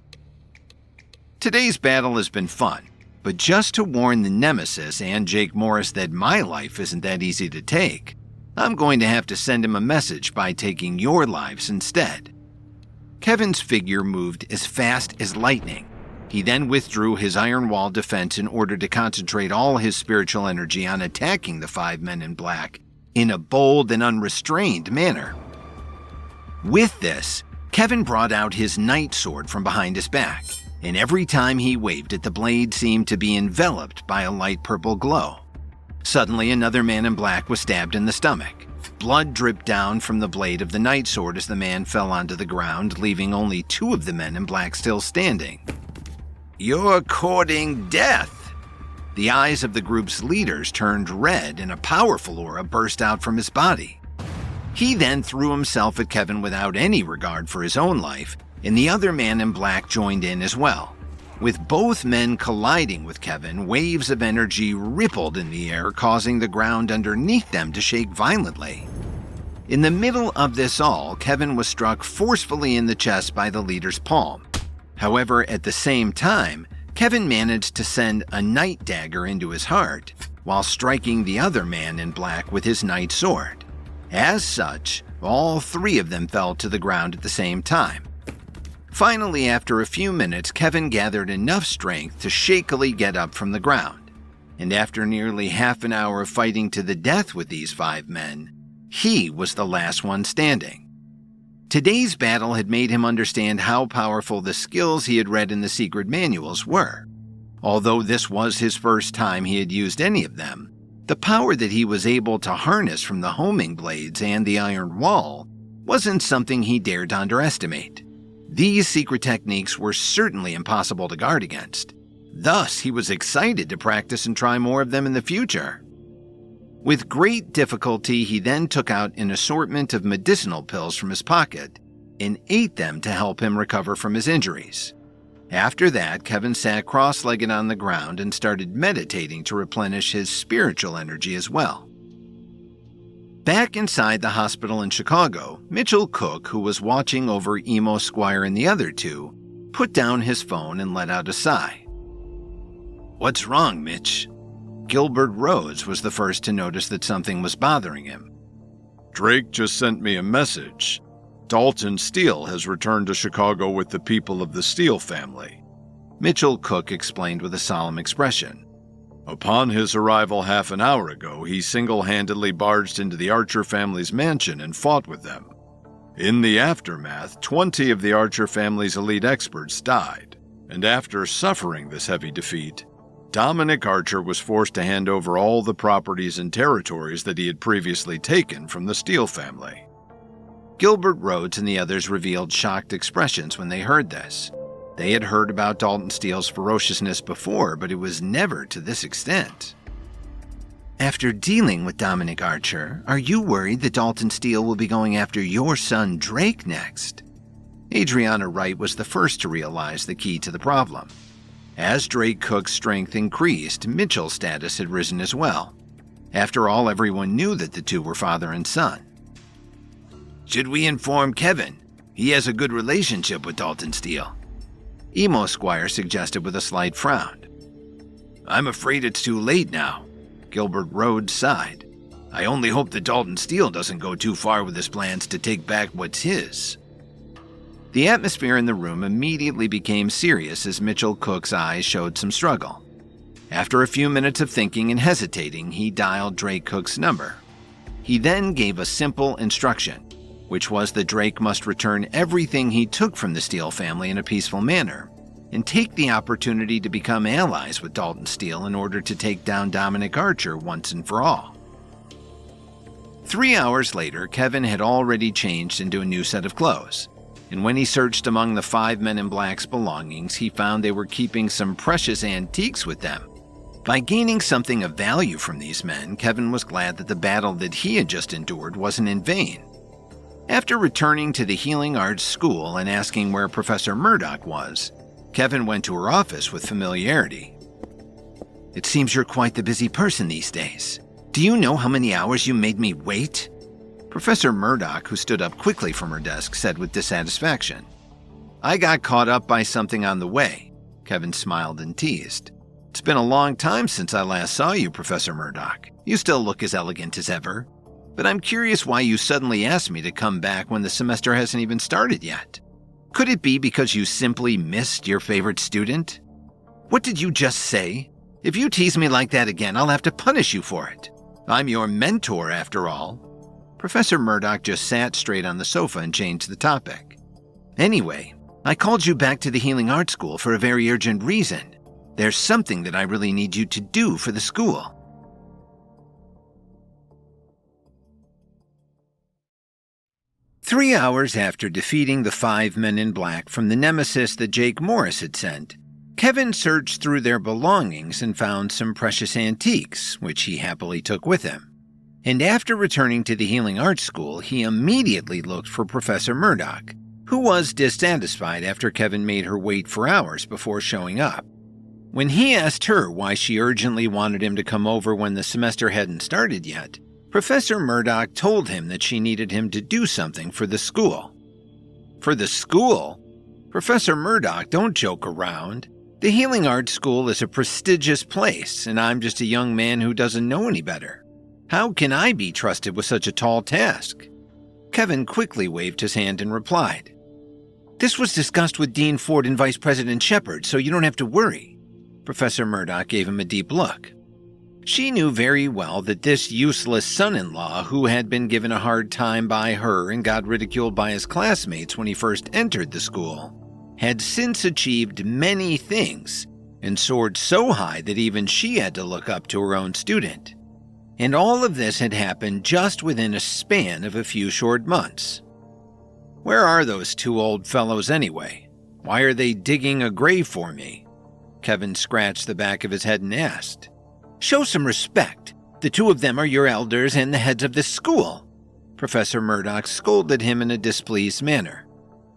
Speaker 1: Today's battle has been fun, but just to warn the Nemesis and Jake Morris that my life isn't that easy to take, I'm going to have to send him a message by taking your lives instead. Kevin's figure moved as fast as lightning. He then withdrew his iron wall defense in order to concentrate all his spiritual energy on attacking the 5 men in black in a bold and unrestrained manner. With this, Kevin brought out his night sword from behind his back, and every time he waved it, the blade seemed to be enveloped by a light purple glow. Suddenly, another man in black was stabbed in the stomach. Blood dripped down from the blade of the night sword as the man fell onto the ground, leaving only 2 of the men in black still standing. "You're courting death!" The eyes of the group's leaders turned red and a powerful aura burst out from his body. He then threw himself at Kevin without any regard for his own life, and the other man in black joined in as well. With both men colliding with Kevin, waves of energy rippled in the air, causing the ground underneath them to shake violently. In the middle of this all, Kevin was struck forcefully in the chest by the leader's palm. However, at the same time, Kevin managed to send a night dagger into his heart, while striking the other man in black with his night sword. As such, all 3 of them fell to the ground at the same time. Finally, after a few minutes, Kevin gathered enough strength to shakily get up from the ground, and after nearly half an hour of fighting to the death with these 5 men, he was the last one standing. Today's battle had made him understand how powerful the skills he had read in the secret manuals were. Although this was his first time he had used any of them, the power that he was able to harness from the homing blades and the iron wall wasn't something he dared to underestimate. These secret techniques were certainly impossible to guard against. Thus, he was excited to practice and try more of them in the future. With great difficulty, he then took out an assortment of medicinal pills from his pocket and ate them to help him recover from his injuries. After that, Kevin sat cross-legged on the ground and started meditating to replenish his spiritual energy as well. Back inside the hospital in Chicago, Mitchell Cook, who was watching over Emo Squire and the other 2, put down his phone and let out a sigh. "What's wrong, Mitch?" Gilbert Rhodes was the first to notice that something was bothering him.
Speaker 2: "Drake just sent me a message. Dalton Steele has returned to Chicago with the people of the Steele family,"
Speaker 1: Mitchell Cook explained with a solemn expression.
Speaker 2: "Upon his arrival half an hour ago, he single-handedly barged into the Archer family's mansion and fought with them. In the aftermath, 20 of the Archer family's elite experts died, and after suffering this heavy defeat, Dominic Archer was forced to hand over all the properties and territories that he had previously taken from the Steele family."
Speaker 1: Gilbert Rhodes and the others revealed shocked expressions when they heard this. They had heard about Dalton Steele's ferociousness before, but it was never to this extent. "After dealing with Dominic Archer, are you worried that Dalton Steele will be going after your son Drake next?" Adriana Wright was the first to realize the key to the problem. As Drake Cook's strength increased, Mitchell's status had risen as well. After all, everyone knew that the 2 were father and son. "Should we inform Kevin? He has a good relationship with Dalton Steele," Emo Squire suggested with a slight frown. "I'm afraid it's too late now," Gilbert Rhodes sighed. "I only hope that Dalton Steele doesn't go too far with his plans to take back what's his." The atmosphere in the room immediately became serious as Mitchell Cook's eyes showed some struggle. After a few minutes of thinking and hesitating, he dialed Drake Cook's number. He then gave a simple instruction, which was that Drake must return everything he took from the Steele family in a peaceful manner, and take the opportunity to become allies with Dalton Steele in order to take down Dominic Archer once and for all. 3 hours later, Kevin had already changed into a new set of clothes, and when he searched among the 5 men in black's belongings, he found they were keeping some precious antiques with them. By gaining something of value from these men, Kevin was glad that the battle that he had just endured wasn't in vain. After returning to the Healing Arts School and asking where Professor Murdoch was, Kevin went to her office with familiarity. "It seems you're quite the busy person these days. Do you know how many hours you made me wait?" Professor Murdoch, who stood up quickly from her desk, said with dissatisfaction. "I got caught up by something on the way," Kevin smiled and teased. "It's been a long time since I last saw you, Professor Murdoch. You still look as elegant as ever. But I'm curious why you suddenly asked me to come back when the semester hasn't even started yet. Could it be because you simply missed your favorite student?" "What did you just say? If you tease me like that again, I'll have to punish you for it. I'm your mentor, after all." Professor Murdoch just sat straight on the sofa and changed the topic. "Anyway, I called you back to the Healing Arts School for a very urgent reason. There's something that I really need you to do for the school." "3 hours after defeating the 5 men in black from the nemesis that Jake Morris had sent, Kevin searched through their belongings and found some precious antiques, which he happily took with him. And after returning to the Healing Arts School, he immediately looked for Professor Murdoch, who was dissatisfied after Kevin made her wait for hours before showing up. When he asked her why she urgently wanted him to come over when the semester hadn't started yet, Professor Murdoch told him that she needed him to do something for the school. "For the school? Professor Murdoch, don't joke around. The Healing Arts School is a prestigious place, and I'm just a young man who doesn't know any better. How can I be trusted with such a tall task?" Kevin quickly waved his hand and replied, "This was discussed with Dean Ford and Vice President Shepard, so you don't have to worry." Professor Murdoch gave him a deep look. She knew very well that this useless son-in-law, who had been given a hard time by her and got ridiculed by his classmates when he first entered the school, had since achieved many things and soared so high that even she had to look up to her own student. And all of this had happened just within a span of a few short months. "Where are those 2 old fellows anyway? Why are they digging a grave for me?" Kevin scratched the back of his head and asked. "Show some respect. The 2 of them are your elders and the heads of this school." Professor Murdoch scolded him in a displeased manner.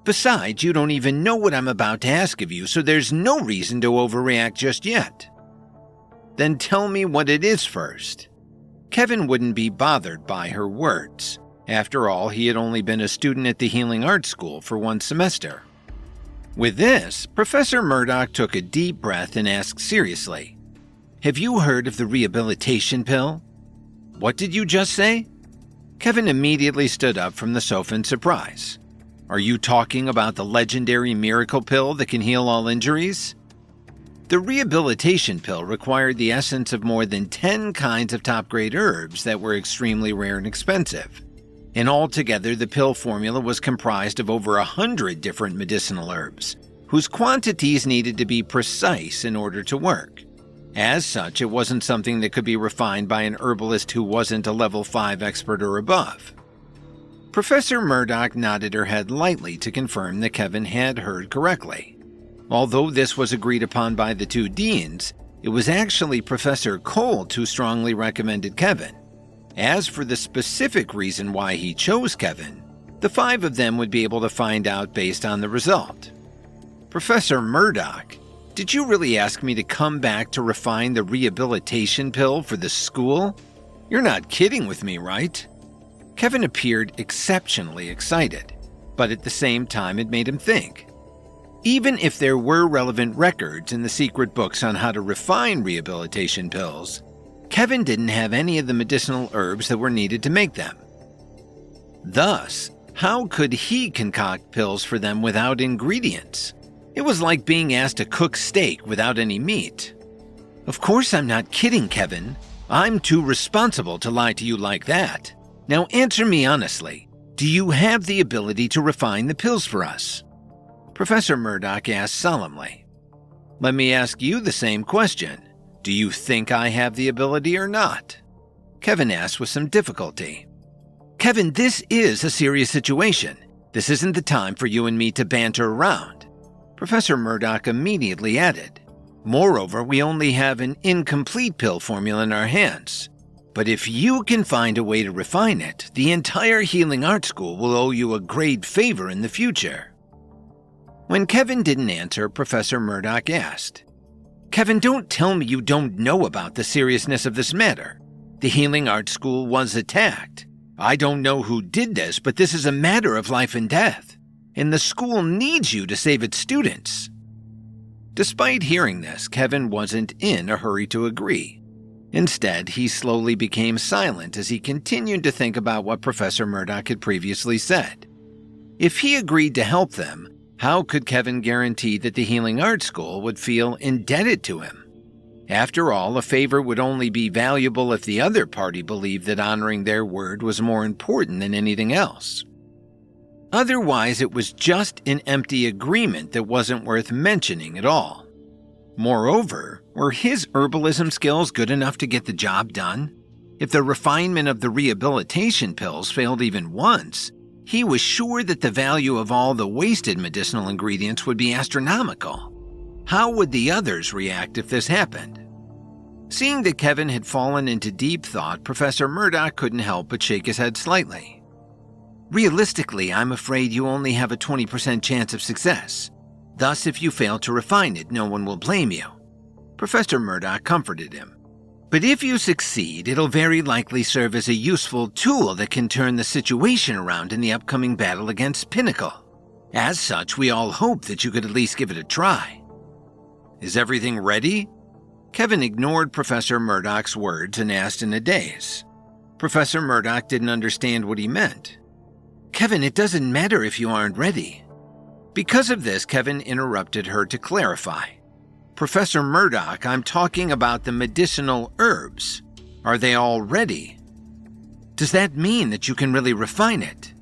Speaker 1: "Besides, you don't even know what I'm about to ask of you, so there's no reason to overreact just yet." "Then tell me what it is first." Kevin wouldn't be bothered by her words. After all, he had only been a student at the Healing Arts School for 1 semester. With this, Professor Murdoch took a deep breath and asked seriously, "Have you heard of the rehabilitation pill?" "What did you just say?" Kevin immediately stood up from the sofa in surprise. "Are you talking about the legendary miracle pill that can heal all injuries?" The rehabilitation pill required the essence of more than 10 kinds of top-grade herbs that were extremely rare and expensive. And altogether, the pill formula was comprised of over 100 different medicinal herbs, whose quantities needed to be precise in order to work. As such, it wasn't something that could be refined by an herbalist who wasn't a level 5 expert or above. Professor Murdoch nodded her head lightly to confirm that Kevin had heard correctly. Although this was agreed upon by the 2 deans, it was actually Professor Colt who strongly recommended Kevin. As for the specific reason why he chose Kevin, the 5 of them would be able to find out based on the result. "Professor Murdoch, did you really ask me to come back to refine the rehabilitation pill for the school? You're not kidding with me, right?" Kevin appeared exceptionally excited, but at the same time it made him think. Even if there were relevant records in the secret books on how to refine rehabilitation pills, Kevin didn't have any of the medicinal herbs that were needed to make them. Thus, how could he concoct pills for them without ingredients? It was like being asked to cook steak without any meat. Of course I'm not kidding, Kevin. I'm too responsible to lie to you like that. Now answer me honestly. Do you have the ability to refine the pills for us? Professor Murdoch asked solemnly. Let me ask you the same question. Do you think I have the ability or not? Kevin asked with some difficulty. Kevin, this is a serious situation. This isn't the time for you and me to banter around. Professor Murdoch immediately added. Moreover, we only have an incomplete pill formula in our hands. But if you can find a way to refine it, the entire Healing Art School will owe you a great favor in the future. When Kevin didn't answer, Professor Murdoch asked, Kevin, don't tell me you don't know about the seriousness of this matter. The Healing Art School was attacked. I don't know who did this, but this is a matter of life and death, and the school needs you to save its students. Despite hearing this, Kevin wasn't in a hurry to agree. Instead, he slowly became silent as he continued to think about what Professor Murdoch had previously said. If he agreed to help them, how could Kevin guarantee that the Healing Art School would feel indebted to him? After all, a favor would only be valuable if the other party believed that honoring their word was more important than anything else. Otherwise, it was just an empty agreement that wasn't worth mentioning at all. Moreover, were his herbalism skills good enough to get the job done? If the refinement of the rehabilitation pills failed even once, he was sure that the value of all the wasted medicinal ingredients would be astronomical. How would the others react if this happened? Seeing that Kevin had fallen into deep thought, Professor Murdoch couldn't help but shake his head slightly. Realistically, I'm afraid you only have a 20% chance of success. Thus, if you fail to refine it, no one will blame you. Professor Murdoch comforted him. But if you succeed, it'll very likely serve as a useful tool that can turn the situation around in the upcoming battle against Pinnacle. As such, we all hope that you could at least give it a try. Is everything ready? Kevin ignored Professor Murdoch's words and asked in a daze. Professor Murdoch didn't understand what he meant. Kevin, it doesn't matter if you aren't ready. Because of this, Kevin interrupted her to clarify. Professor Murdoch, I'm talking about the medicinal herbs. Are they all ready? Does that mean that you can really refine it?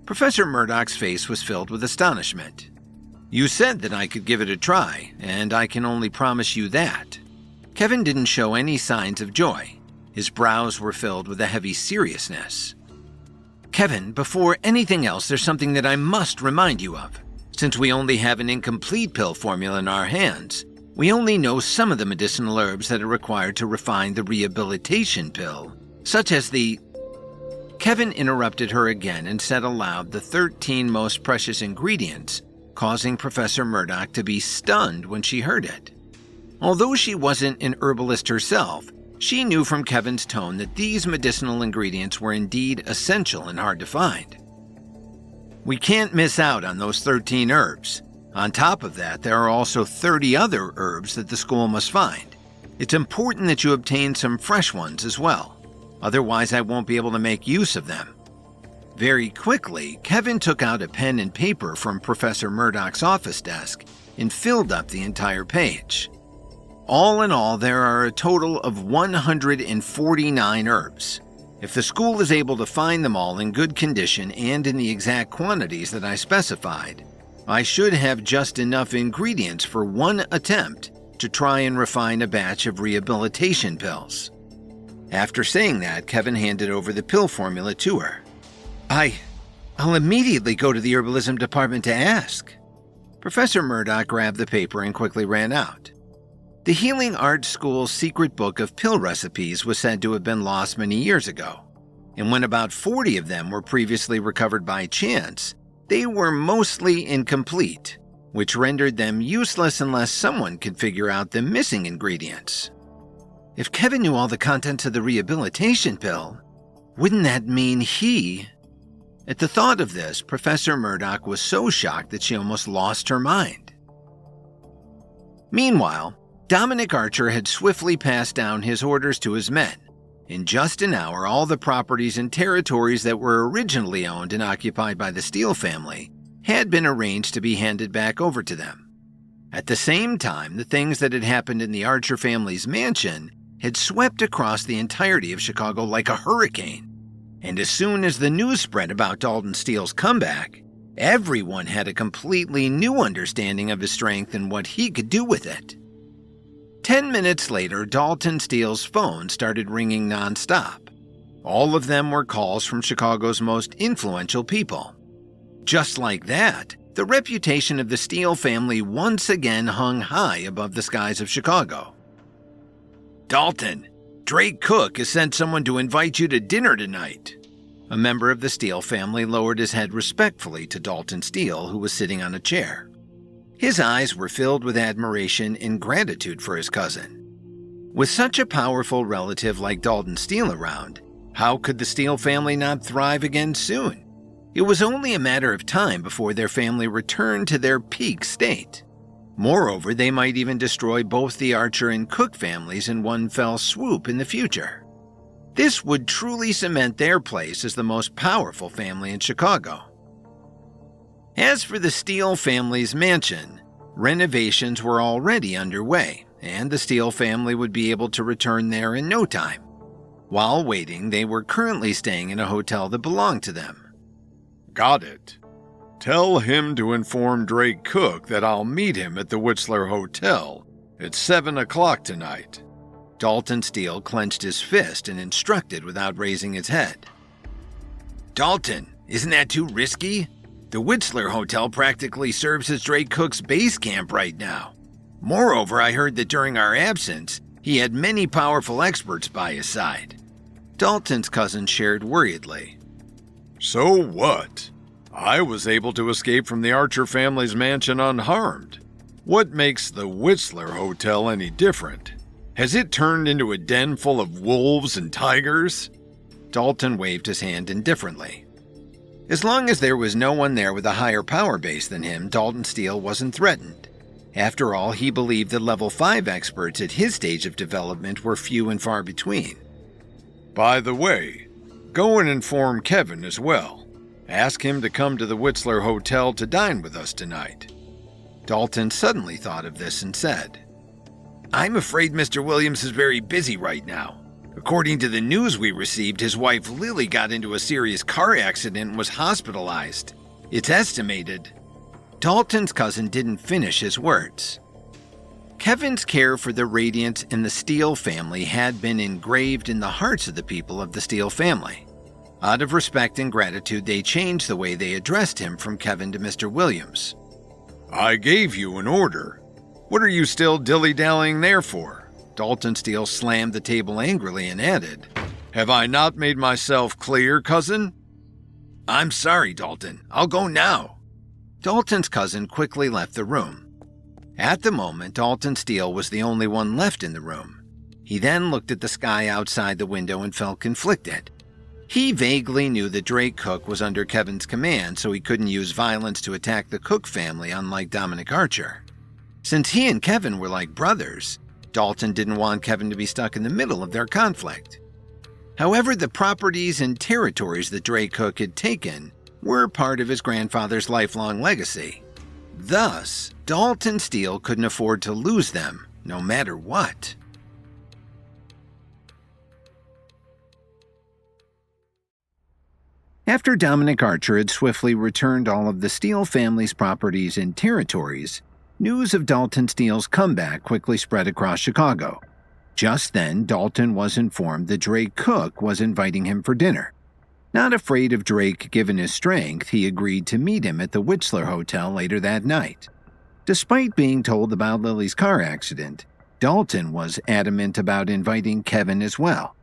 Speaker 1: Professor Murdoch's face was filled with astonishment. You said that I could give it a try, and I can only promise you that. Kevin didn't show any signs of joy. His brows were filled with a heavy seriousness. Kevin, before anything else, there's something that I must remind you of. Since we only have an incomplete pill formula in our hands, we only know some of the medicinal herbs that are required to refine the rehabilitation pill, such as the... Kevin interrupted her again and said aloud the 13 most precious ingredients, causing Professor Murdoch to be stunned when she heard it. Although she wasn't an herbalist herself, she knew from Kevin's tone that these medicinal ingredients were indeed essential and hard to find. We can't miss out on those 13 herbs. On top of that, there are also 30 other herbs that the school must find. It's important that you obtain some fresh ones as well. Otherwise, I won't be able to make use of them. Very quickly, Kevin took out a pen and paper from Professor Murdoch's office desk and filled up the entire page. All in all, there are a total of 149 herbs. If the school is able to find them all in good condition and in the exact quantities that I specified, I should have just enough ingredients for one attempt to try and refine a batch of rehabilitation pills. After saying that, Kevin handed over the pill formula to her. I'll immediately go to the herbalism department to ask. Professor Murdoch grabbed the paper and quickly ran out. The Healing Art School's secret book of pill recipes was said to have been lost many years ago, and when about 40 of them were previously recovered by chance, they were mostly incomplete, which rendered them useless unless someone could figure out the missing ingredients. If Kevin knew all the contents of the rehabilitation pill, wouldn't that mean he... At the thought of this, Professor Murdoch was so shocked that she almost lost her mind. Meanwhile, Dominic Archer had swiftly passed down his orders to his men. In just an hour, all the properties and territories that were originally owned and occupied by the Steele family had been arranged to be handed back over to them. At the same time, the things that had happened in the Archer family's mansion had swept across the entirety of Chicago like a hurricane. And as soon as the news spread about Dalton Steele's comeback, everyone had a completely new understanding of his strength and what he could do with it. 10 minutes later, Dalton Steele's phone started ringing nonstop. All of them were calls from Chicago's most influential people. Just like that, the reputation of the Steele family once again hung high above the skies of Chicago. "Dalton, Drake Cook has sent someone to invite you to dinner tonight." A member of the Steele family lowered his head respectfully to Dalton Steele, who was sitting on a chair. His eyes were filled with admiration and gratitude for his cousin. With such a powerful relative like Dalton Steele around, how could the Steele family not thrive again soon? It was only a matter of time before their family returned to their peak state. Moreover, they might even destroy both the Archer and Cook families in one fell swoop in the future. This would truly cement their place as the most powerful family in Chicago. As for the Steele family's mansion, renovations were already underway, and the Steele family would be able to return there in no time. While waiting, they were currently staying in a hotel that belonged to them.
Speaker 2: "Got it. Tell him to inform Drake Cook that I'll meet him at the Whistler Hotel at 7 o'clock tonight."
Speaker 1: Dalton Steele clenched his fist and instructed without raising his head. "Dalton, isn't that too risky? The Whistler Hotel practically serves as Drake Cook's base camp right now. Moreover, I heard that during our absence, he had many powerful experts by his side." Dalton's cousin shared worriedly.
Speaker 2: "So what? I was able to escape from the Archer family's mansion unharmed. What makes the Whistler Hotel any different? Has it turned into a den full of wolves and tigers?"
Speaker 1: Dalton waved his hand indifferently. As long as there was no one there with a higher power base than him, Dalton Steele wasn't threatened. After all, he believed that level 5 experts at his stage of development were few and far between.
Speaker 2: "By the way, go and inform Kevin as well. Ask him to come to the Whistler Hotel to dine with us tonight."
Speaker 1: Dalton suddenly thought of this and said, "I'm afraid Mr. Williams is very busy right now. According to the news we received, his wife Lily got into a serious car accident and was hospitalized. It's estimated." Dalton's cousin didn't finish his words. Kevin's care for the Radiants and the Steele family had been engraved in the hearts of the people of the Steele family. Out of respect and gratitude, they changed the way they addressed him from Kevin to Mr. Williams.
Speaker 2: "I gave you an order. What are you still dilly-dallying there for?"
Speaker 1: Dalton Steele slammed the table angrily and added,
Speaker 2: "Have I not made myself clear, cousin?"
Speaker 1: "I'm sorry, Dalton. I'll go now." Dalton's cousin quickly left the room. At the moment, Dalton Steele was the only one left in the room. He then looked at the sky outside the window and felt conflicted. He vaguely knew that Drake Cook was under Kevin's command, so he couldn't use violence to attack the Cook family, unlike Dominic Archer. Since he and Kevin were like brothers, Dalton didn't want Kevin to be stuck in the middle of their conflict. However, the properties and territories that Drake Cook had taken were part of his grandfather's lifelong legacy. Thus, Dalton Steele couldn't afford to lose them, no matter what. After Dominic Archer had swiftly returned all of the Steele family's properties and territories, news of Dalton Steele's comeback quickly spread across Chicago. Just then, Dalton was informed that Drake Cook was inviting him for dinner. Not afraid of Drake given his strength, he agreed to meet him at the Whistler Hotel later that night. Despite being told about Lily's car accident, Dalton was adamant about inviting Kevin as well.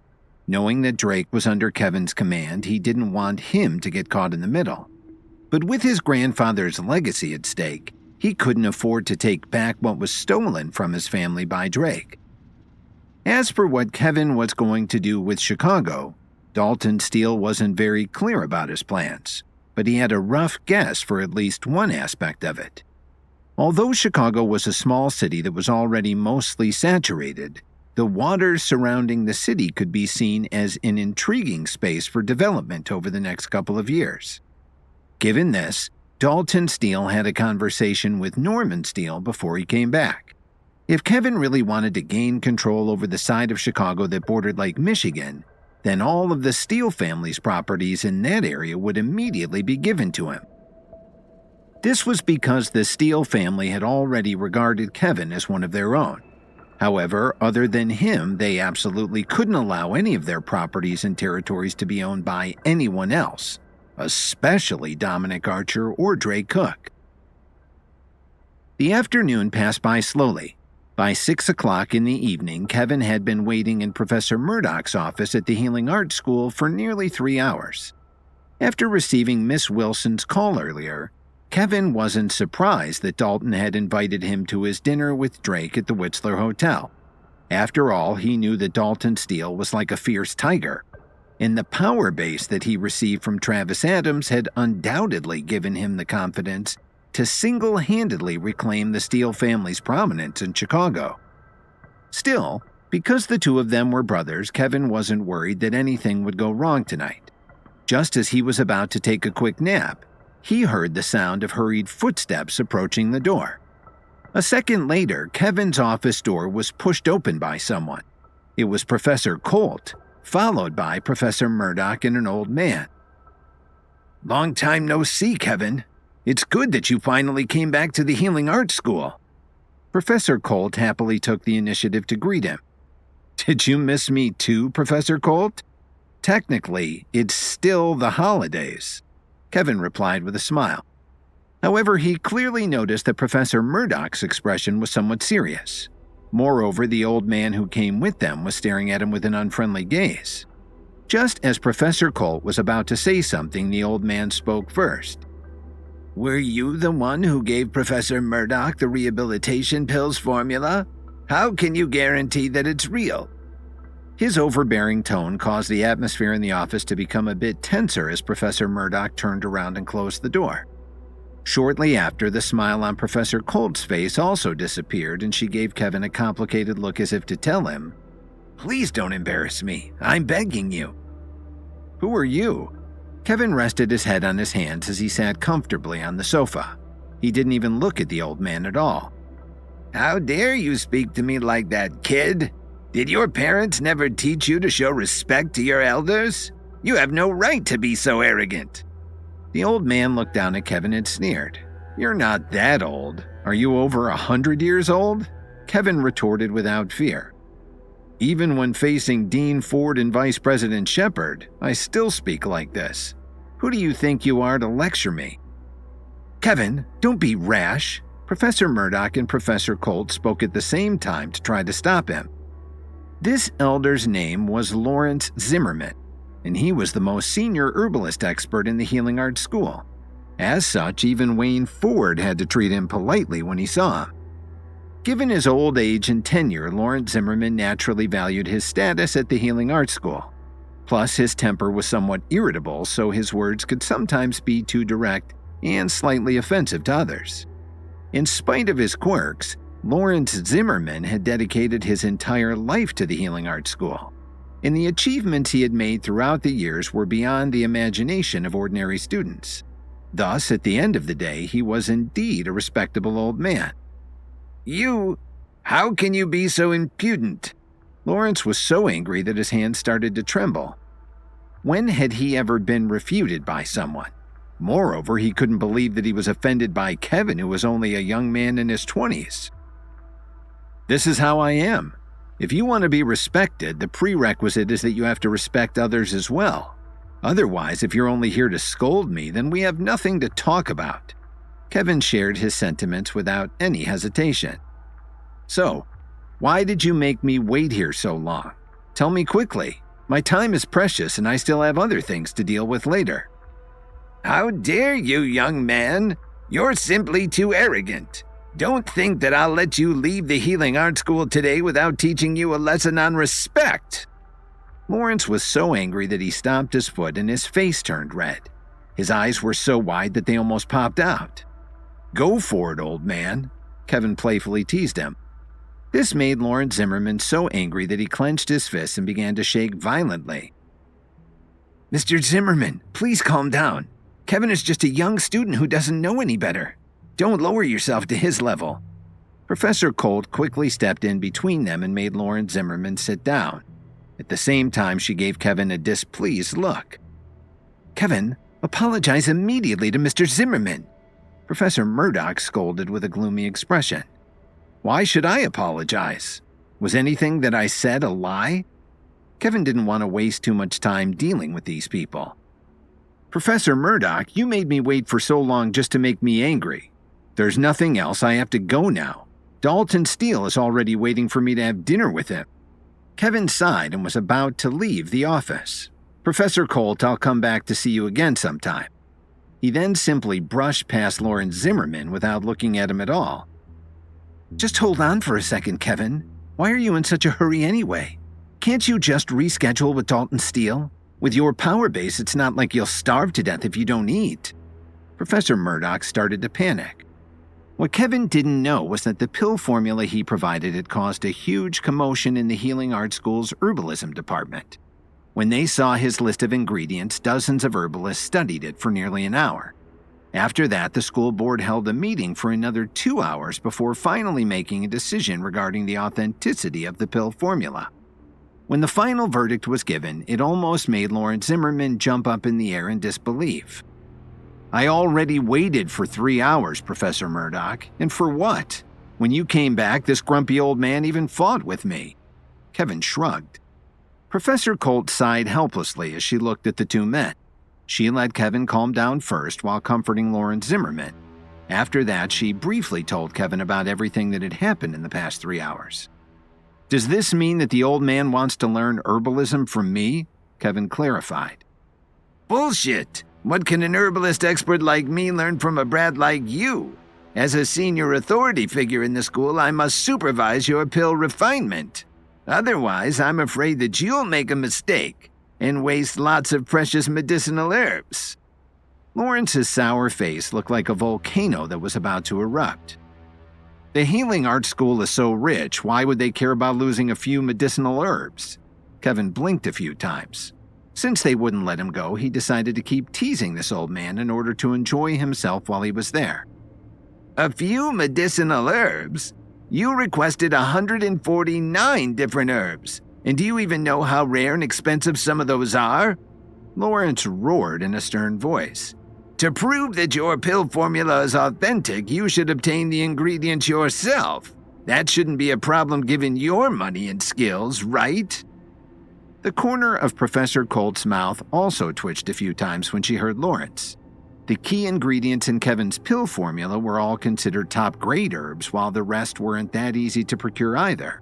Speaker 1: Knowing that Drake was under Kevin's command, he didn't want him to get caught in the middle. But with his grandfather's legacy at stake, he couldn't afford to take back what was stolen from his family by Drake. As for what Kevin was going to do with Chicago, Dalton Steele wasn't very clear about his plans, but he had a rough guess for at least one aspect of it. Although Chicago was a small city that was already mostly saturated, the waters surrounding the city could be seen as an intriguing space for development over the next couple of years. Given this, Dalton Steele had a conversation with Norman Steele before he came back. If Kevin really wanted to gain control over the side of Chicago that bordered Lake Michigan, then all of the Steele family's properties in that area would immediately be given to him. This was because the Steele family had already regarded Kevin as one of their own. However, other than him, they absolutely couldn't allow any of their properties and territories to be owned by anyone else, especially Dominic Archer or Drake Cook. The afternoon passed by slowly. By 6 o'clock in the evening, Kevin had been waiting in Professor Murdoch's office at the Healing Arts School for nearly 3 hours. After receiving Miss Wilson's call earlier, Kevin wasn't surprised that Dalton had invited him to his dinner with Drake at the Whistler Hotel. After all, he knew that Dalton Steele was like a fierce tiger, and the power base that he received from Travis Adams had undoubtedly given him the confidence to single-handedly reclaim the Steele family's prominence in Chicago. Still, because the two of them were brothers, Kevin wasn't worried that anything would go wrong tonight. Just as he was about to take a quick nap, he heard the sound of hurried footsteps approaching the door. A second later, Kevin's office door was pushed open by someone. It was Professor Colt, followed by Professor Murdoch and an old man. "Long time no see, Kevin. It's good that you finally came back to the Healing Arts School." Professor Colt happily took the initiative to greet him. "Did you miss me too, Professor Colt?" "Technically, it's still the holidays," Kevin replied with a smile. However, he clearly noticed that Professor Murdoch's expression was somewhat serious. Moreover, the old man who came with them was staring at him with an unfriendly gaze. Just as Professor Colt was about to say something, the old man spoke first. "Were you the one who gave Professor Murdoch the rehabilitation pills formula? How can you guarantee that it's real?" His overbearing tone caused the atmosphere in the office to become a bit tenser as Professor Murdoch turned around and closed the door. Shortly after, the smile on Professor Colt's face also disappeared, and she gave Kevin a complicated look as if to tell him, "Please don't embarrass me. I'm begging you." "Who are you?" Kevin rested his head on his hands as he sat comfortably on the sofa. He didn't even look at the old man at all. "How dare you speak to me like that, kid? Did your parents never teach you to show respect to your elders? You have no right to be so arrogant." The old man looked down at Kevin and sneered. "You're not that old. Are you over 100 years old?" Kevin retorted without fear. "Even when facing Dean Ford and Vice President Shepard, I still speak like this. Who do you think you are to lecture me?" "Kevin, don't be rash." Professor Murdoch and Professor Colt spoke at the same time to try to stop him. This elder's name was Lawrence Zimmerman, and he was the most senior herbalist expert in the Healing Arts School. As such, even Wayne Ford had to treat him politely when he saw him. Given his old age and tenure, Lawrence Zimmerman naturally valued his status at the Healing Arts School. Plus, his temper was somewhat irritable, so his words could sometimes be too direct and slightly offensive to others. In spite of his quirks, Lawrence Zimmerman had dedicated his entire life to the Healing Arts School, and the achievements he had made throughout the years were beyond the imagination of ordinary students. Thus, at the end of the day, he was indeed a respectable old man. How can you be so impudent?" Lawrence was so angry that his hands started to tremble. When had he ever been refuted by someone? Moreover, he couldn't believe that he was offended by Kevin, who was only a young man in his 20s. "This is how I am. If you want to be respected, the prerequisite is that you have to respect others as well. Otherwise, if you're only here to scold me, then we have nothing to talk about." Kevin shared his sentiments without any hesitation. "So, why did you make me wait here so long? Tell me quickly. My time is precious and I still have other things to deal with later." "How dare you, young man? You're simply too arrogant. Don't think that I'll let you leave the Healing Arts School today without teaching you a lesson on respect." Lawrence was so angry that he stomped his foot and his face turned red. His eyes were so wide that they almost popped out. "Go for it, old man," Kevin playfully teased him. This made Lawrence Zimmerman so angry that he clenched his fists and began to shake violently. "Mr. Zimmerman, please calm down. Kevin is just a young student who doesn't know any better. Don't lower yourself to his level." Professor Colt quickly stepped in between them and made Lauren Zimmerman sit down. At the same time, she gave Kevin a displeased look. "Kevin, apologize immediately to Mr. Zimmerman." Professor Murdoch scolded with a gloomy expression. "Why should I apologize? Was anything that I said a lie?" Kevin didn't want to waste too much time dealing with these people. "Professor Murdoch, you made me wait for so long just to make me angry. There's nothing else. I have to go now. Dalton Steele is already waiting for me to have dinner with him." Kevin sighed and was about to leave the office. "Professor Colt, I'll come back to see you again sometime." He then simply brushed past Lawrence Zimmerman without looking at him at all. "Just hold on for a second, Kevin. Why are you in such a hurry anyway? Can't you just reschedule with Dalton Steele? With your power base, it's not like you'll starve to death if you don't eat." Professor Murdoch started to panic. What Kevin didn't know was that the pill formula he provided had caused a huge commotion in the Healing Arts School's herbalism department. When they saw his list of ingredients, dozens of herbalists studied it for nearly an hour. After that, the school board held a meeting for another 2 hours before finally making a decision regarding the authenticity of the pill formula. When the final verdict was given, it almost made Lawrence Zimmerman jump up in the air in disbelief. "I already waited for 3 hours, Professor Murdoch, and for what? When you came back, this grumpy old man even fought with me." Kevin shrugged. Professor Colt sighed helplessly as she looked at the two men. She let Kevin calm down first while comforting Lawrence Zimmerman. After that, she briefly told Kevin about everything that had happened in the past 3 hours. "Does this mean that the old man wants to learn herbalism from me?" Kevin clarified. "Bullshit! What can an herbalist expert like me learn from a brat like you? As a senior authority figure in the school, I must supervise your pill refinement. Otherwise, I'm afraid that you'll make a mistake and waste lots of precious medicinal herbs." Lawrence's sour face looked like a volcano that was about to erupt. "The Healing Arts School is so rich, why would they care about losing a few medicinal herbs?" Kevin blinked a few times. Since they wouldn't let him go, he decided to keep teasing this old man in order to enjoy himself while he was there. "A few medicinal herbs? You requested 149 different herbs, and do you even know how rare and expensive some of those are?" Lawrence roared in a stern voice. "To prove that your pill formula is authentic, you should obtain the ingredients yourself. That shouldn't be a problem given your money and skills, right?" The corner of Professor Colt's mouth also twitched a few times when she heard Lawrence. The key ingredients in Kevin's pill formula were all considered top-grade herbs, while the rest weren't that easy to procure either.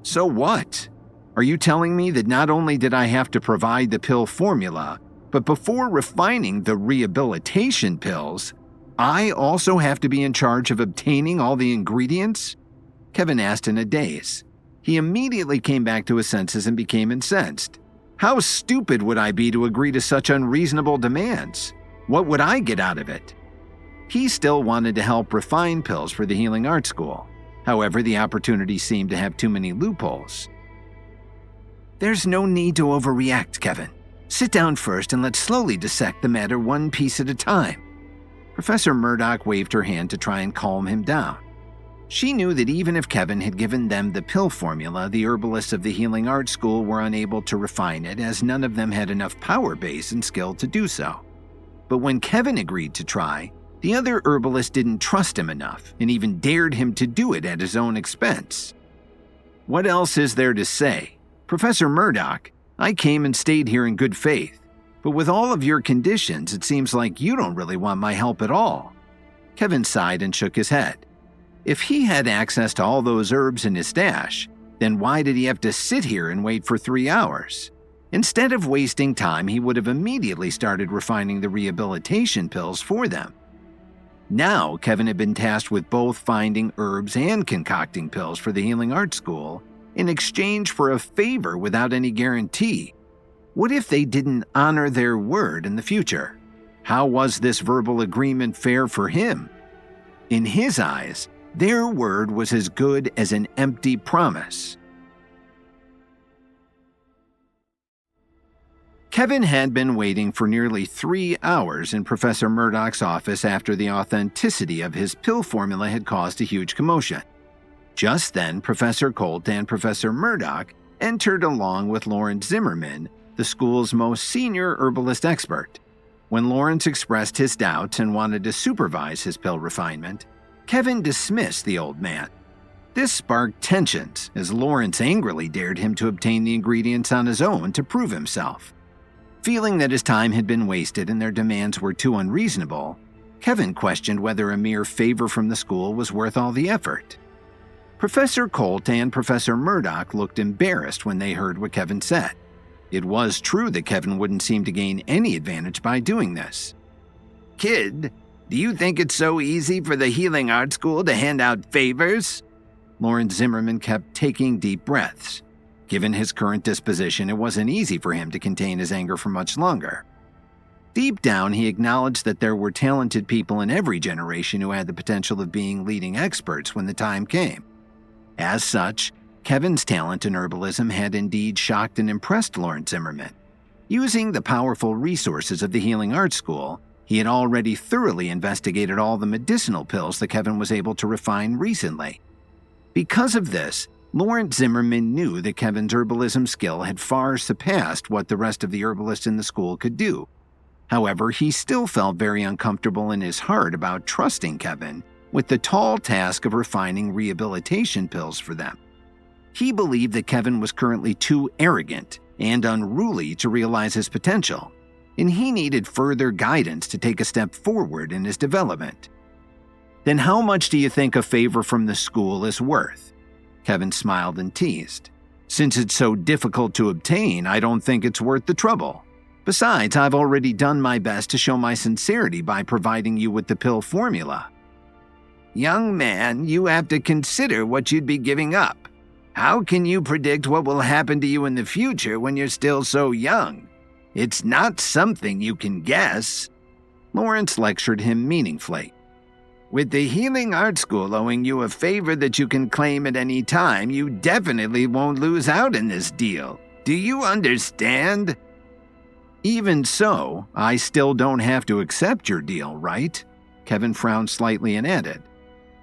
Speaker 1: "So what? Are you telling me that not only did I have to provide the pill formula, but before refining the rehabilitation pills, I also have to be in charge of obtaining all the ingredients?" Kevin asked in a daze. He immediately came back to his senses and became incensed. How stupid would I be to agree to such unreasonable demands? What would I get out of it? He still wanted to help refine pills for the Healing Arts School. However, the opportunity seemed to have too many loopholes. "There's no need to overreact, Kevin. Sit down first and let's slowly dissect the matter one piece at a time." Professor Murdoch waved her hand to try and calm him down. She knew that even if Kevin had given them the pill formula, the herbalists of the Healing Arts School were unable to refine it, as none of them had enough power base and skill to do so. But when Kevin agreed to try, the other herbalists didn't trust him enough and even dared him to do it at his own expense. "What else is there to say? Professor Murdoch, I came and stayed here in good faith, but with all of your conditions, it seems like you don't really want my help at all." Kevin sighed and shook his head. If he had access to all those herbs in his stash, then why did he have to sit here and wait for 3 hours? Instead of wasting time, he would have immediately started refining the rehabilitation pills for them. Now, Kevin had been tasked with both finding herbs and concocting pills for the Healing Arts School in exchange for a favor without any guarantee. What if they didn't honor their word in the future? How was this verbal agreement fair for him? In his eyes, their word was as good as an empty promise. Kevin had been waiting for nearly 3 hours in Professor Murdoch's office after the authenticity of his pill formula had caused a huge commotion. Just then, Professor Colt and Professor Murdoch entered along with Lawrence Zimmerman, the school's most senior herbalist expert. When Lawrence expressed his doubts and wanted to supervise his pill refinement, Kevin dismissed the old man. This sparked tensions as Lawrence angrily dared him to obtain the ingredients on his own to prove himself. Feeling that his time had been wasted and their demands were too unreasonable, Kevin questioned whether a mere favor from the school was worth all the effort. Professor Colt and Professor Murdoch looked embarrassed when they heard what Kevin said. It was true that Kevin wouldn't seem to gain any advantage by doing this.
Speaker 3: Kid, do you think it's so easy for the Healing Art School to hand out favors?
Speaker 1: Lawrence Zimmerman kept taking deep breaths. Given his current disposition, it wasn't easy for him to contain his anger for much longer. Deep down, he acknowledged that there were talented people in every generation who had the potential of being leading experts when the time came. As such, Kevin's talent in herbalism had indeed shocked and impressed Lawrence Zimmerman. Using the powerful resources of the Healing Art School, he had already thoroughly investigated all the medicinal pills that Kevin was able to refine recently. Because of this, Lawrence Zimmerman knew that Kevin's herbalism skill had far surpassed what the rest of the herbalists in the school could do. However, he still felt very uncomfortable in his heart about trusting Kevin with the tall task of refining rehabilitation pills for them. He believed that Kevin was currently too arrogant and unruly to realize his potential, and he needed further guidance to take a step forward in his development. Then how much do you think a favor from the school is worth? Kevin smiled and teased. Since it's so difficult to obtain, I don't think it's worth the trouble. Besides, I've already done my best to show my sincerity by providing you with the pill formula.
Speaker 3: Young man, you have to consider what you'd be giving up. How can you predict what will happen to you in the future when you're still so young? It's not something you can guess.
Speaker 1: Lawrence lectured him meaningfully.
Speaker 3: With the Healing Art School owing you a favor that you can claim at any time, you definitely won't lose out in this deal. Do you understand?
Speaker 1: Even so, I still don't have to accept your deal, right? Kevin frowned slightly and added,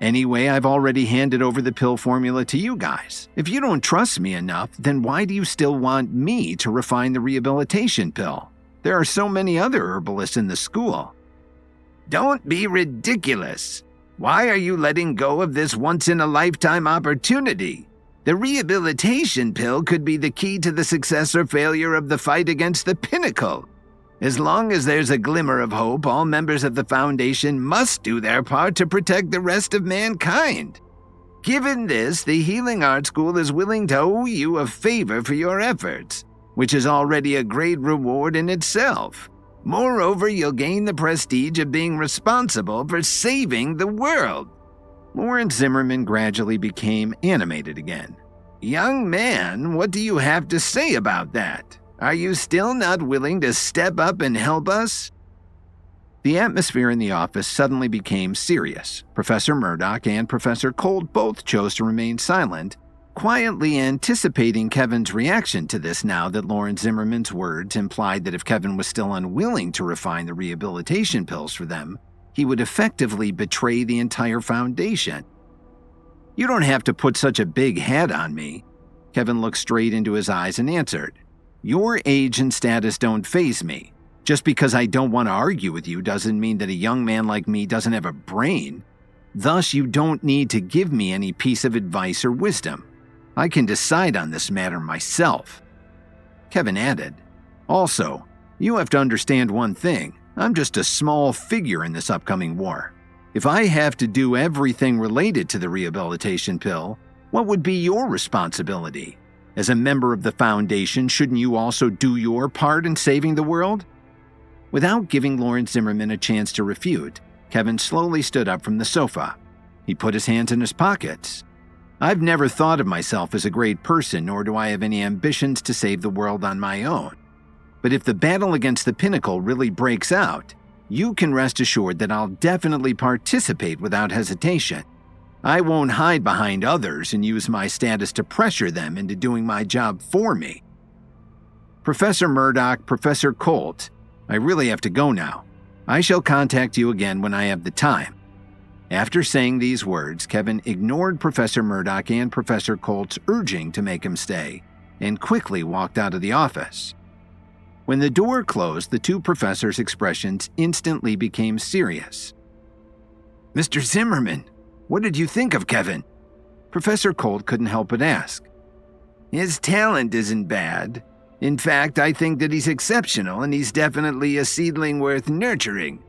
Speaker 1: Anyway, I've already handed over the pill formula to you guys. If you don't trust me enough, then why do you still want me to refine the rehabilitation pill? There are so many other herbalists in the school.
Speaker 3: Don't be ridiculous. Why are you letting go of this once-in-a-lifetime opportunity? The rehabilitation pill could be the key to the success or failure of the fight against the Pinnacle. As long as there's a glimmer of hope, all members of the Foundation must do their part to protect the rest of mankind. Given this, the Healing Art School is willing to owe you a favor for your efforts, which is already a great reward in itself. Moreover, you'll gain the prestige of being responsible for saving the world.
Speaker 1: Lawrence Zimmerman gradually became animated again.
Speaker 3: Young man, what do you have to say about that? Are you still not willing to step up and help us?
Speaker 1: The atmosphere in the office suddenly became serious. Professor Murdoch and Professor Colt both chose to remain silent, quietly anticipating Kevin's reaction to this now that Lawrence Zimmerman's words implied that if Kevin was still unwilling to refine the rehabilitation pills for them, he would effectively betray the entire Foundation. You don't have to put such a big hat on me. Kevin looked straight into his eyes and answered, Your age and status don't faze me. Just because I don't want to argue with you doesn't mean that a young man like me doesn't have a brain. Thus, you don't need to give me any piece of advice or wisdom. I can decide on this matter myself. Kevin added, Also, you have to understand one thing. I'm just a small figure in this upcoming war. If I have to do everything related to the rehabilitation pill, what would be your responsibility? As a member of the Foundation, shouldn't you also do your part in saving the world? Without giving Lawrence Zimmerman a chance to refute, Kevin slowly stood up from the sofa. He put his hands in his pockets. I've never thought of myself as a great person, nor do I have any ambitions to save the world on my own. But if the battle against the Pinnacle really breaks out, you can rest assured that I'll definitely participate without hesitation. I won't hide behind others and use my status to pressure them into doing my job for me.
Speaker 3: Professor Murdoch, Professor Colt, I really have to go now. I shall contact you again when I have the time." After saying these words, Kevin ignored Professor Murdoch and Professor Colt's urging to make him stay and quickly walked out of the office. When the door closed, the two professors' expressions instantly became serious. "Mr. Zimmerman, what did you think of Kevin?" Professor Colt couldn't help but ask. "His talent isn't bad. In fact, I think that he's exceptional and he's definitely a seedling worth nurturing."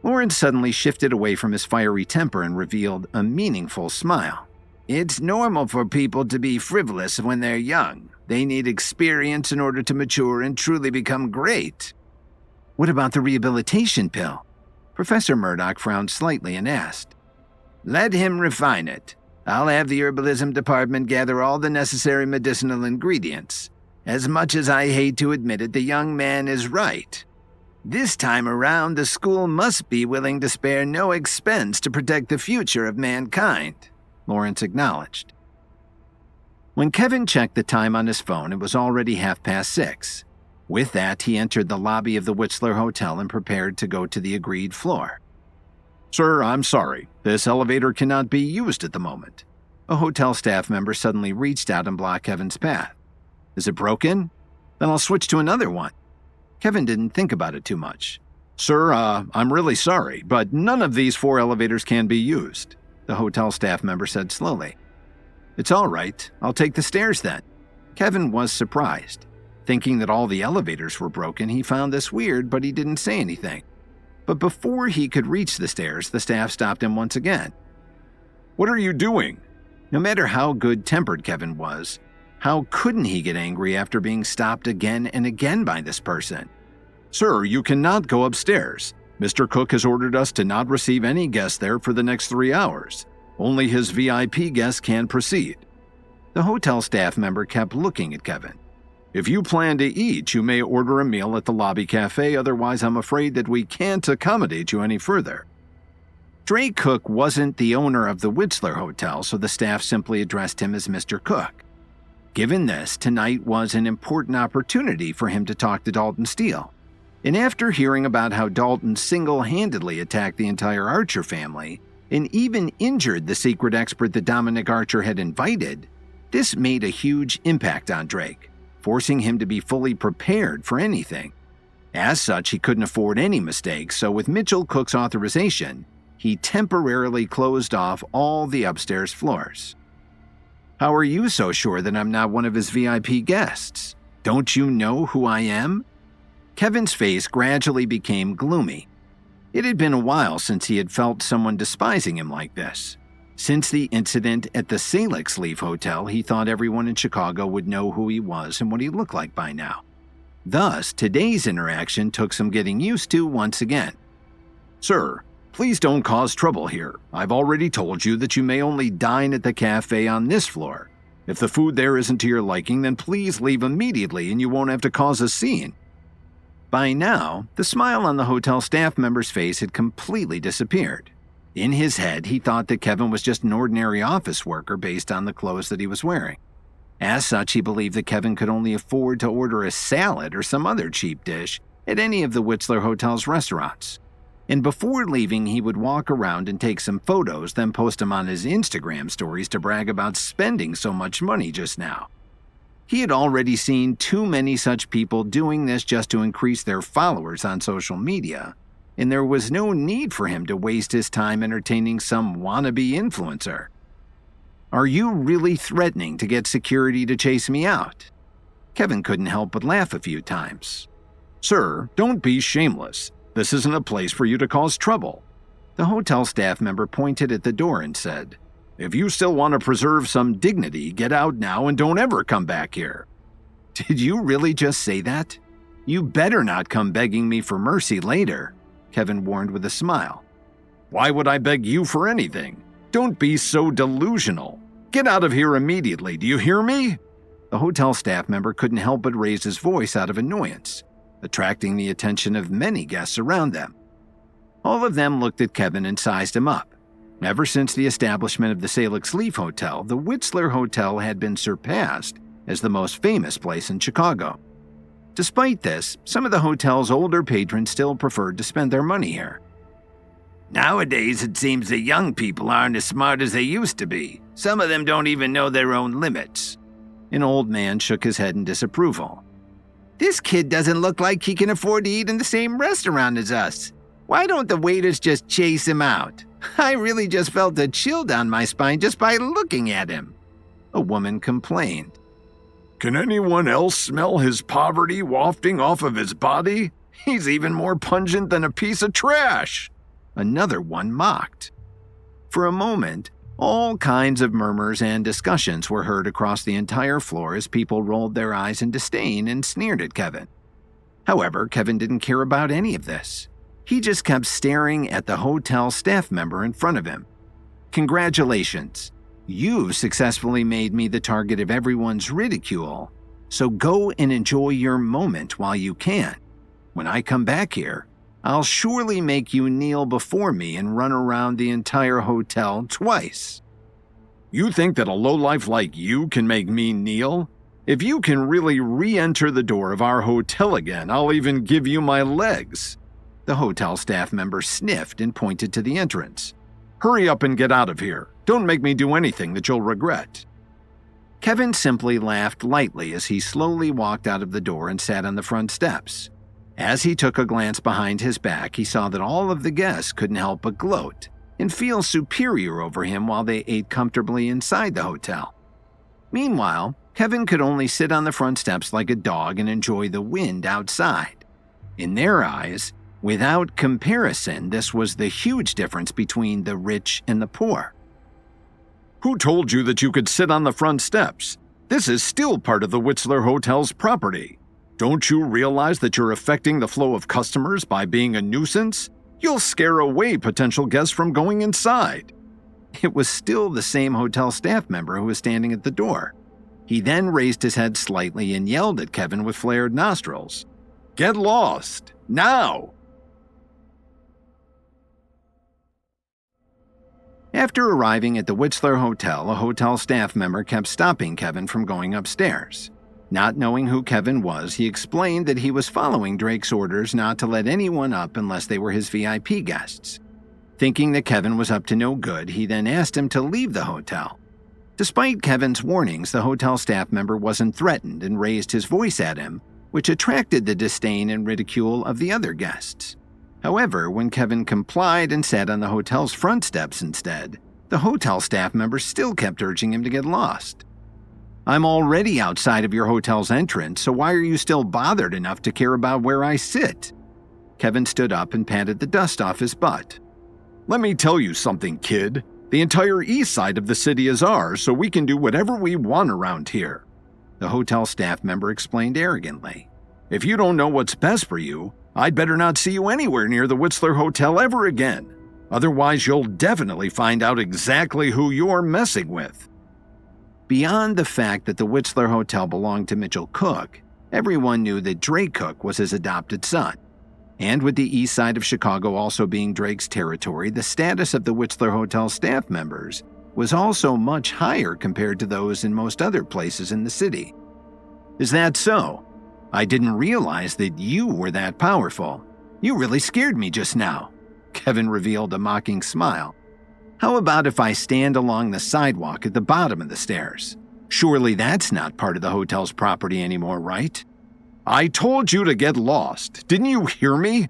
Speaker 3: Lawrence suddenly shifted away from his fiery temper and revealed a meaningful smile. "It's normal for people to be frivolous when they're young. They need experience in order to mature and truly become great." "What about the rehabilitation pill?" Professor Murdoch frowned slightly and asked. "Let him refine it. I'll have the herbalism department gather all the necessary medicinal ingredients. As much as I hate to admit it, the young man is right. This time around, the school must be willing to spare no expense to protect the future of mankind," Lawrence acknowledged. When Kevin checked the time on his phone, it was already 6:30. With that, he entered the lobby of the Whistler Hotel and prepared to go to the agreed floor.
Speaker 2: "Sir, I'm sorry. This elevator cannot be used at the moment."
Speaker 1: A hotel staff member suddenly reached out and blocked Kevin's path. "Is it broken? Then I'll switch to another one." Kevin didn't think about it too much.
Speaker 2: "Sir, I'm really sorry, but none of these 4 elevators can be used,"
Speaker 1: the hotel staff member said slowly. "It's all right. I'll take the stairs then." Kevin was surprised. Thinking that all the elevators were broken, he found this weird, but he didn't say anything. But before he could reach the stairs, the staff stopped him once again.
Speaker 2: "What are you doing?"
Speaker 1: No matter how good-tempered Kevin was, how couldn't he get angry after being stopped again and again by this person?
Speaker 2: "Sir, you cannot go upstairs. Mr. Cook has ordered us to not receive any guests there for the next 3 hours. Only his VIP guests can proceed."
Speaker 1: The hotel staff member kept looking at Kevin.
Speaker 2: "If you plan to eat, you may order a meal at the lobby cafe, otherwise I'm afraid that we can't accommodate you any further."
Speaker 1: Drake Cook wasn't the owner of the Whistler Hotel, so the staff simply addressed him as Mr. Cook. Given this, tonight was an important opportunity for him to talk to Dalton Steele. And after hearing about how Dalton single-handedly attacked the entire Archer family, and even injured the secret expert that Dominic Archer had invited, this made a huge impact on Drake, forcing him to be fully prepared for anything. As such, he couldn't afford any mistakes, so with Mitchell Cook's authorization, he temporarily closed off all the upstairs floors. "How are you so sure that I'm not one of his VIP guests? Don't you know who I am?" Kevin's face gradually became gloomy. It had been a while since he had felt someone despising him like this. Since the incident at the Salix Leaf Hotel, he thought everyone in Chicago would know who he was and what he looked like by now. Thus, today's interaction took some getting used to once again.
Speaker 2: "Sir, please don't cause trouble here. I've already told you that you may only dine at the cafe on this floor. If the food there isn't to your liking, then please leave immediately and you won't have to cause a scene."
Speaker 1: By now, the smile on the hotel staff member's face had completely disappeared. In his head, he thought that Kevin was just an ordinary office worker based on the clothes that he was wearing. As such, he believed that Kevin could only afford to order a salad or some other cheap dish at any of the Whistler Hotel's restaurants. And before leaving, he would walk around and take some photos, then post them on his Instagram stories to brag about spending so much money just now. He had already seen too many such people doing this just to increase their followers on social media, and there was no need for him to waste his time entertaining some wannabe influencer. "Are you really threatening to get security to chase me out?" Kevin couldn't help but laugh a few times.
Speaker 2: "Sir, don't be shameless. This isn't a place for you to cause trouble."
Speaker 1: The hotel staff member pointed at the door and said,
Speaker 2: "If you still want to preserve some dignity, get out now and don't ever come back here."
Speaker 1: "Did you really just say that? You better not come begging me for mercy later," Kevin warned with a smile.
Speaker 2: "Why would I beg you for anything? Don't be so delusional. Get out of here immediately, do you hear me?"
Speaker 1: The hotel staff member couldn't help but raise his voice out of annoyance, attracting the attention of many guests around them. All of them looked at Kevin and sized him up. Ever since the establishment of the Salix Leaf Hotel, the Whistler Hotel had been surpassed as the most famous place in Chicago. Despite this, some of the hotel's older patrons still preferred to spend their money here.
Speaker 3: Nowadays, it seems the young people aren't as smart as they used to be. Some of them don't even know their own limits.
Speaker 1: An old man shook his head in disapproval.
Speaker 3: This kid doesn't look like he can afford to eat in the same restaurant as us. Why don't the waiters just chase him out? I really just felt a chill down my spine just by looking at him.
Speaker 1: A woman complained.
Speaker 2: Can anyone else smell his poverty wafting off of his body? He's even more pungent than a piece of trash.
Speaker 1: Another one mocked. For a moment, all kinds of murmurs and discussions were heard across the entire floor as people rolled their eyes in disdain and sneered at Kevin. However, Kevin didn't care about any of this. He just kept staring at the hotel staff member in front of him. Congratulations. You've successfully made me the target of everyone's ridicule, so go and enjoy your moment while you can. When I come back here, I'll surely make you kneel before me and run around the entire hotel twice.
Speaker 2: You think that a lowlife like you can make me kneel? If you can really re-enter the door of our hotel again, I'll even give you my legs.
Speaker 1: The hotel staff member sniffed and pointed to the entrance.
Speaker 2: Hurry up and get out of here. Don't make me do anything that you'll regret.
Speaker 1: Kevin simply laughed lightly as he slowly walked out of the door and sat on the front steps. As he took a glance behind his back, he saw that all of the guests couldn't help but gloat and feel superior over him while they ate comfortably inside the hotel. Meanwhile, Kevin could only sit on the front steps like a dog and enjoy the wind outside. In their eyes, without comparison, this was the huge difference between the rich and the poor.
Speaker 2: Who told you that you could sit on the front steps? This is still part of the Whistler Hotel's property. Don't you realize that you're affecting the flow of customers by being a nuisance? You'll scare away potential guests from going inside.
Speaker 1: It was still the same hotel staff member who was standing at the door. He then raised his head slightly and yelled at Kevin with flared nostrils.
Speaker 2: Get lost, now!
Speaker 1: After arriving at the Whistler Hotel, a hotel staff member kept stopping Kevin from going upstairs. Not knowing who Kevin was, he explained that he was following Drake's orders not to let anyone up unless they were his VIP guests. Thinking that Kevin was up to no good, he then asked him to leave the hotel. Despite Kevin's warnings, the hotel staff member wasn't threatened and raised his voice at him, which attracted the disdain and ridicule of the other guests. However, when Kevin complied and sat on the hotel's front steps instead, the hotel staff member still kept urging him to get lost. I'm already outside of your hotel's entrance, so why are you still bothered enough to care about where I sit? Kevin stood up and patted the dust off his butt.
Speaker 2: Let me tell you something, kid. The entire east side of the city is ours, so we can do whatever we want around here.
Speaker 1: The hotel staff member explained arrogantly.
Speaker 2: If you don't know what's best for you, I'd better not see you anywhere near the Whistler Hotel ever again. Otherwise, you'll definitely find out exactly who you're messing with.
Speaker 1: Beyond the fact that the Whistler Hotel belonged to Mitchell Cook, everyone knew that Drake Cook was his adopted son. And with the east side of Chicago also being Drake's territory, the status of the Whistler Hotel staff members was also much higher compared to those in most other places in the city. Is that so? I didn't realize that you were that powerful. You really scared me just now. Kevin revealed a mocking smile. How about if I stand along the sidewalk at the bottom of the stairs? Surely that's not part of the hotel's property anymore, right?
Speaker 2: I told you to get lost. Didn't you hear me?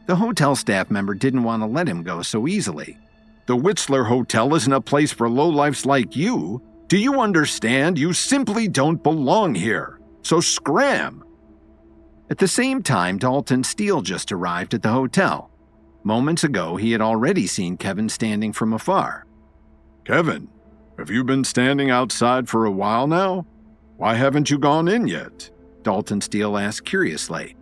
Speaker 1: The hotel staff member didn't want to let him go so easily.
Speaker 2: The Whistler Hotel isn't a place for lowlifes like you. Do you understand? You simply don't belong here. So scram!
Speaker 1: At the same time, Dalton Steele just arrived at the hotel. Moments ago, he had already seen Kevin standing from afar.
Speaker 2: Kevin, have you been standing outside for a while now? Why haven't you gone in yet?
Speaker 1: Dalton Steele asked curiously.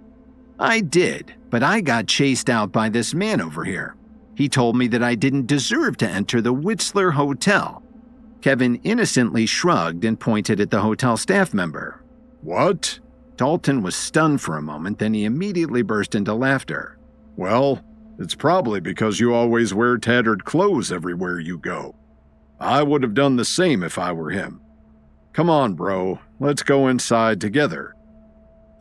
Speaker 1: I did, but I got chased out by this man over here. He told me that I didn't deserve to enter the Whistler Hotel. Kevin innocently shrugged and pointed at the hotel staff member.
Speaker 2: What?
Speaker 1: Dalton was stunned for a moment, then he immediately burst into laughter.
Speaker 2: Well, it's probably because you always wear tattered clothes everywhere you go. I would have done the same if I were him. Come on, bro. Let's go inside together.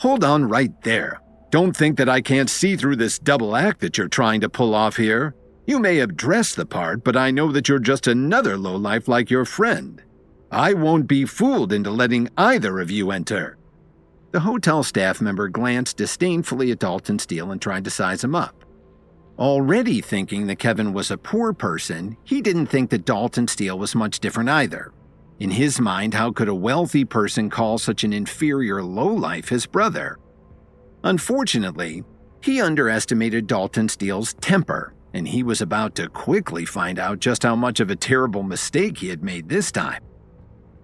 Speaker 3: Hold on right there. Don't think that I can't see through this double act that you're trying to pull off here. You may have dressed the part, but I know that you're just another lowlife like your friend. I won't be fooled into letting either of you enter." The hotel staff member glanced disdainfully at Dalton Steele and tried to size him up. Already thinking that Kevin was a poor person, he didn't think that Dalton Steele was much different either. In his mind, how could a wealthy person call such an inferior lowlife his brother? Unfortunately, he underestimated Dalton Steele's temper, and he was about to quickly find out just how much of a terrible mistake he had made this time.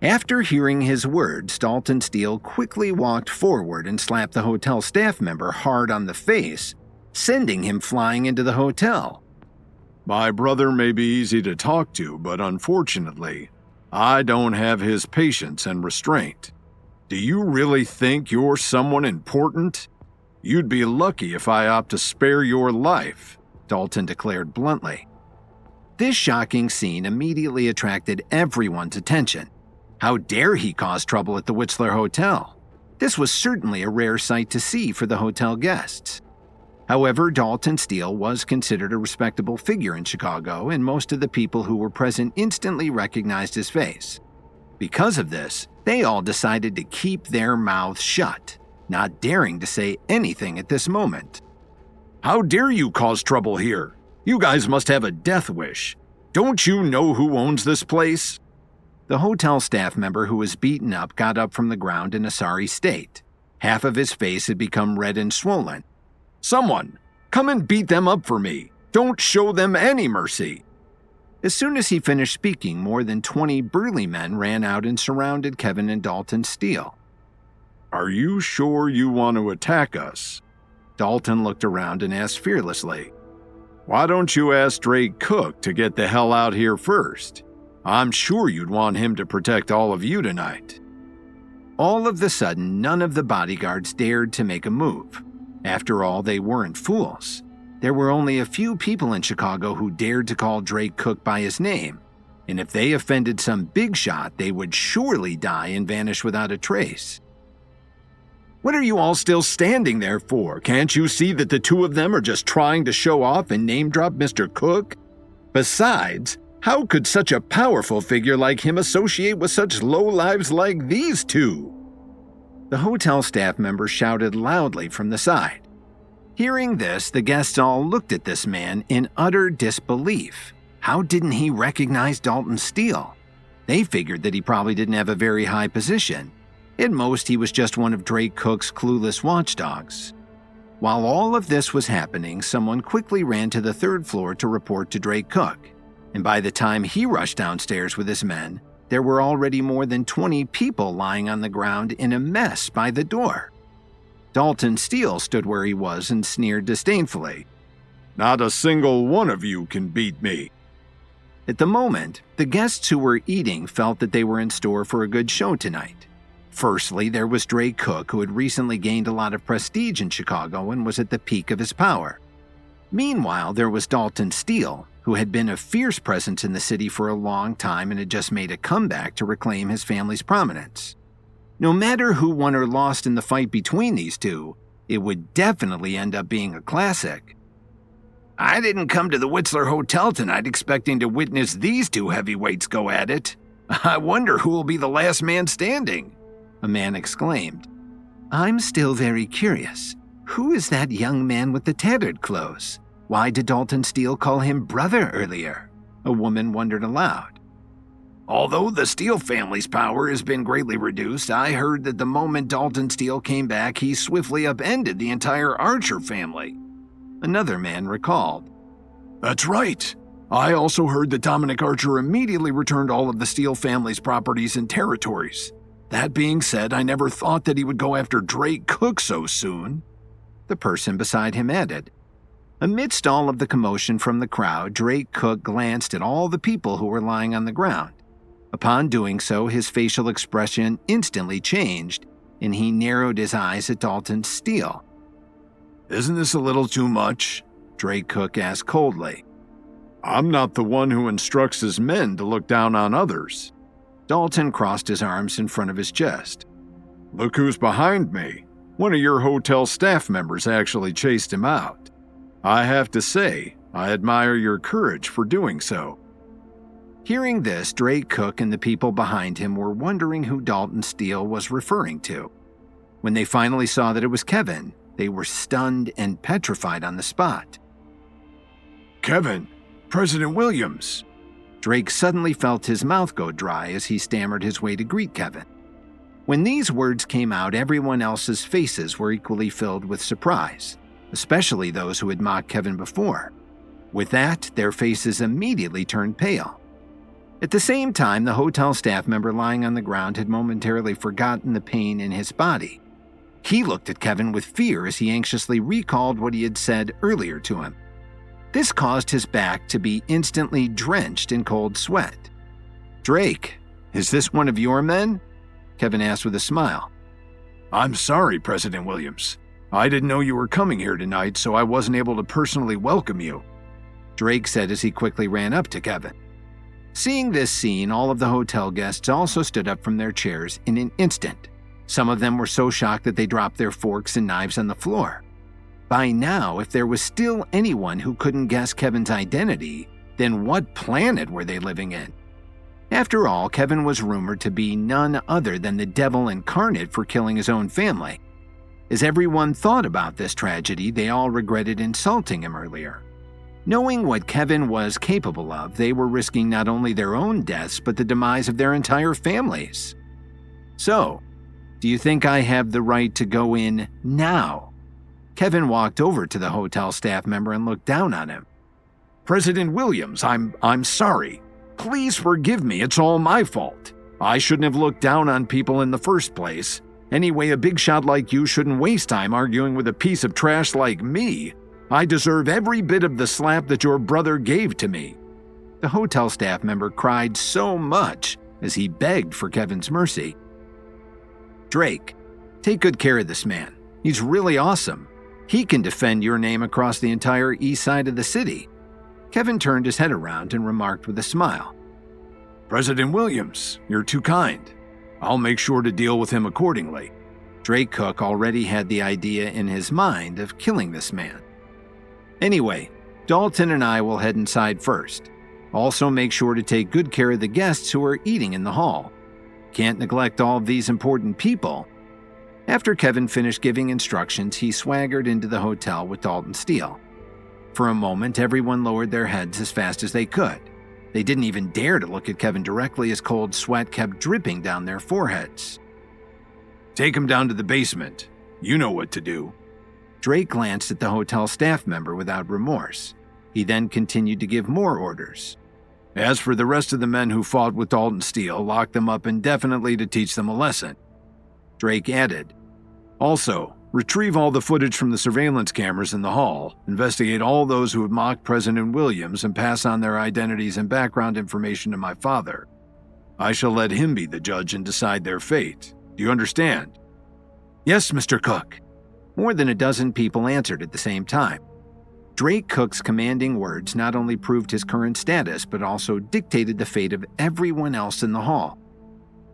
Speaker 3: After hearing his words, Dalton Steele quickly walked forward and slapped the hotel staff member hard on the face, sending him flying into the hotel.
Speaker 2: "My brother may be easy to talk to, but unfortunately, I don't have his patience and restraint. Do you really think you're someone important? You'd be lucky if I opt to spare your life," Dalton declared bluntly.
Speaker 3: This shocking scene immediately attracted everyone's attention. How dare he cause trouble at the Whistler Hotel? This was certainly a rare sight to see for the hotel guests. However, Dalton Steele was considered a respectable figure in Chicago, and most of the people who were present instantly recognized his face. Because of this, they all decided to keep their mouths shut, not daring to say anything at this moment.
Speaker 2: "How dare you cause trouble here? You guys must have a death wish. Don't you know who owns this place?"
Speaker 3: The hotel staff member who was beaten up got up from the ground in a sorry state. Half of his face had become red and swollen.
Speaker 2: "Someone, come and beat them up for me. Don't show them any mercy."
Speaker 3: As soon as he finished speaking, more than 20 burly men ran out and surrounded Kevin and Dalton Steele.
Speaker 2: "Are you sure you want to attack us?"
Speaker 3: Dalton looked around and asked fearlessly.
Speaker 2: "Why don't you ask Drake Cook to get the hell out here first? I'm sure you'd want him to protect all of you tonight."
Speaker 3: All of a sudden, none of the bodyguards dared to make a move. After all, they weren't fools. There were only a few people in Chicago who dared to call Drake Cook by his name, and if they offended some big shot, they would surely die and vanish without a trace.
Speaker 2: "What are you all still standing there for? Can't you see that the two of them are just trying to show off and name-drop Mr. Cook? Besides, how could such a powerful figure like him associate with such lowlives like these two?"
Speaker 3: The hotel staff member shouted loudly from the side. Hearing this, the guests all looked at this man in utter disbelief. How didn't he recognize Dalton Steele? They figured that he probably didn't have a very high position. At most, he was just one of Drake Cook's clueless watchdogs. While all of this was happening, someone quickly ran to the third floor to report to Drake Cook, and by the time he rushed downstairs with his men, there were already more than 20 people lying on the ground in a mess by the door. Dalton Steele stood where he was and sneered disdainfully.
Speaker 2: "Not a single one of you can beat me."
Speaker 3: At the moment, the guests who were eating felt that they were in store for a good show tonight. Firstly, there was Drake Cook, who had recently gained a lot of prestige in Chicago and was at the peak of his power. Meanwhile, there was Dalton Steele, who had been a fierce presence in the city for a long time and had just made a comeback to reclaim his family's prominence. No matter who won or lost in the fight between these two, it would definitely end up being a classic.
Speaker 4: "I didn't come to the Whistler Hotel tonight expecting to witness these two heavyweights go at it. I wonder who will be the last man standing,"
Speaker 3: a man exclaimed. "I'm still very curious. Who is that young man with the tattered clothes? Why did Dalton Steele call him brother earlier?" a woman wondered aloud.
Speaker 4: "Although the Steele family's power has been greatly reduced, I heard that the moment Dalton Steele came back, he swiftly upended the entire Archer family,"
Speaker 3: another man recalled.
Speaker 4: "That's right. I also heard that Dominic Archer immediately returned all of the Steele family's properties and territories. That being said, I never thought that he would go after Drake Cook so soon,"
Speaker 3: the person beside him added. Amidst all of the commotion from the crowd, Drake Cook glanced at all the people who were lying on the ground. Upon doing so, his facial expression instantly changed, and he narrowed his eyes at Dalton Steele.
Speaker 4: "Isn't this a little too much?"
Speaker 3: Drake Cook asked coldly.
Speaker 2: "I'm not the one who instructs his men to look down on others."
Speaker 3: Dalton crossed his arms in front of his chest.
Speaker 2: "Look who's behind me. One of your hotel staff members actually chased him out. I have to say, I admire your courage for doing so."
Speaker 1: Hearing this, Drake Cook and the people behind him were wondering who Dalton Steele was referring to. When they finally saw that it was Kevin, they were stunned and petrified on the spot.
Speaker 4: "Kevin, President Williams."
Speaker 1: Drake suddenly felt his mouth go dry as he stammered his way to greet Kevin. When these words came out, everyone else's faces were equally filled with surprise, especially those who had mocked Kevin before. With that, their faces immediately turned pale. At the same time, the hotel staff member lying on the ground had momentarily forgotten the pain in his body. He looked at Kevin with fear as he anxiously recalled what he had said earlier to him. This caused his back to be instantly drenched in cold sweat. "Drake, is this one of your men?" Kevin asked with a smile.
Speaker 4: "I'm sorry, President Williams. I didn't know you were coming here tonight, so I wasn't able to personally welcome you,"
Speaker 1: Drake said as he quickly ran up to Kevin. Seeing this scene, all of the hotel guests also stood up from their chairs in an instant. Some of them were so shocked that they dropped their forks and knives on the floor. By now, if there was still anyone who couldn't guess Kevin's identity, then what planet were they living in? After all, Kevin was rumored to be none other than the devil incarnate for killing his own family. As everyone thought about this tragedy, they all regretted insulting him earlier. Knowing what Kevin was capable of, they were risking not only their own deaths, but the demise of their entire families. "So, do you think I have the right to go in now?" Kevin walked over to the hotel staff member and looked down on him.
Speaker 4: "President Williams, I'm sorry. Please forgive me, it's all my fault. I shouldn't have looked down on people in the first place. Anyway, a big shot like you shouldn't waste time arguing with a piece of trash like me. I deserve every bit of the slap that your brother gave to me."
Speaker 1: The hotel staff member cried so much as he begged for Kevin's mercy. "Drake, take good care of this man. He's really awesome. He can defend your name across the entire east side of the city." Kevin turned his head around and remarked with a smile.
Speaker 4: "President Williams, you're too kind. I'll make sure to deal with him accordingly."
Speaker 1: Drake Cook already had the idea in his mind of killing this man. "Anyway, Dalton and I will head inside first. Also make sure to take good care of the guests who are eating in the hall. Can't neglect all of these important people." After Kevin finished giving instructions, he swaggered into the hotel with Dalton Steele. For a moment, everyone lowered their heads as fast as they could. They didn't even dare to look at Kevin directly as cold sweat kept dripping down their foreheads.
Speaker 4: "Take him down to the basement. You know what to do."
Speaker 1: Drake glanced at the hotel staff member without remorse. He then continued to give more orders.
Speaker 4: "As for the rest of the men who fought with Dalton Steele, lock them up indefinitely to teach them a lesson."
Speaker 1: Drake added,
Speaker 4: "Also, retrieve all the footage from the surveillance cameras in the hall, investigate all those who have mocked President Williams, and pass on their identities and background information to my father. I shall let him be the judge and decide their fate. Do you understand?"
Speaker 1: "Yes, Mr. Cook." More than a dozen people answered at the same time. Drake Cook's commanding words not only proved his current status, but also dictated the fate of everyone else in the hall.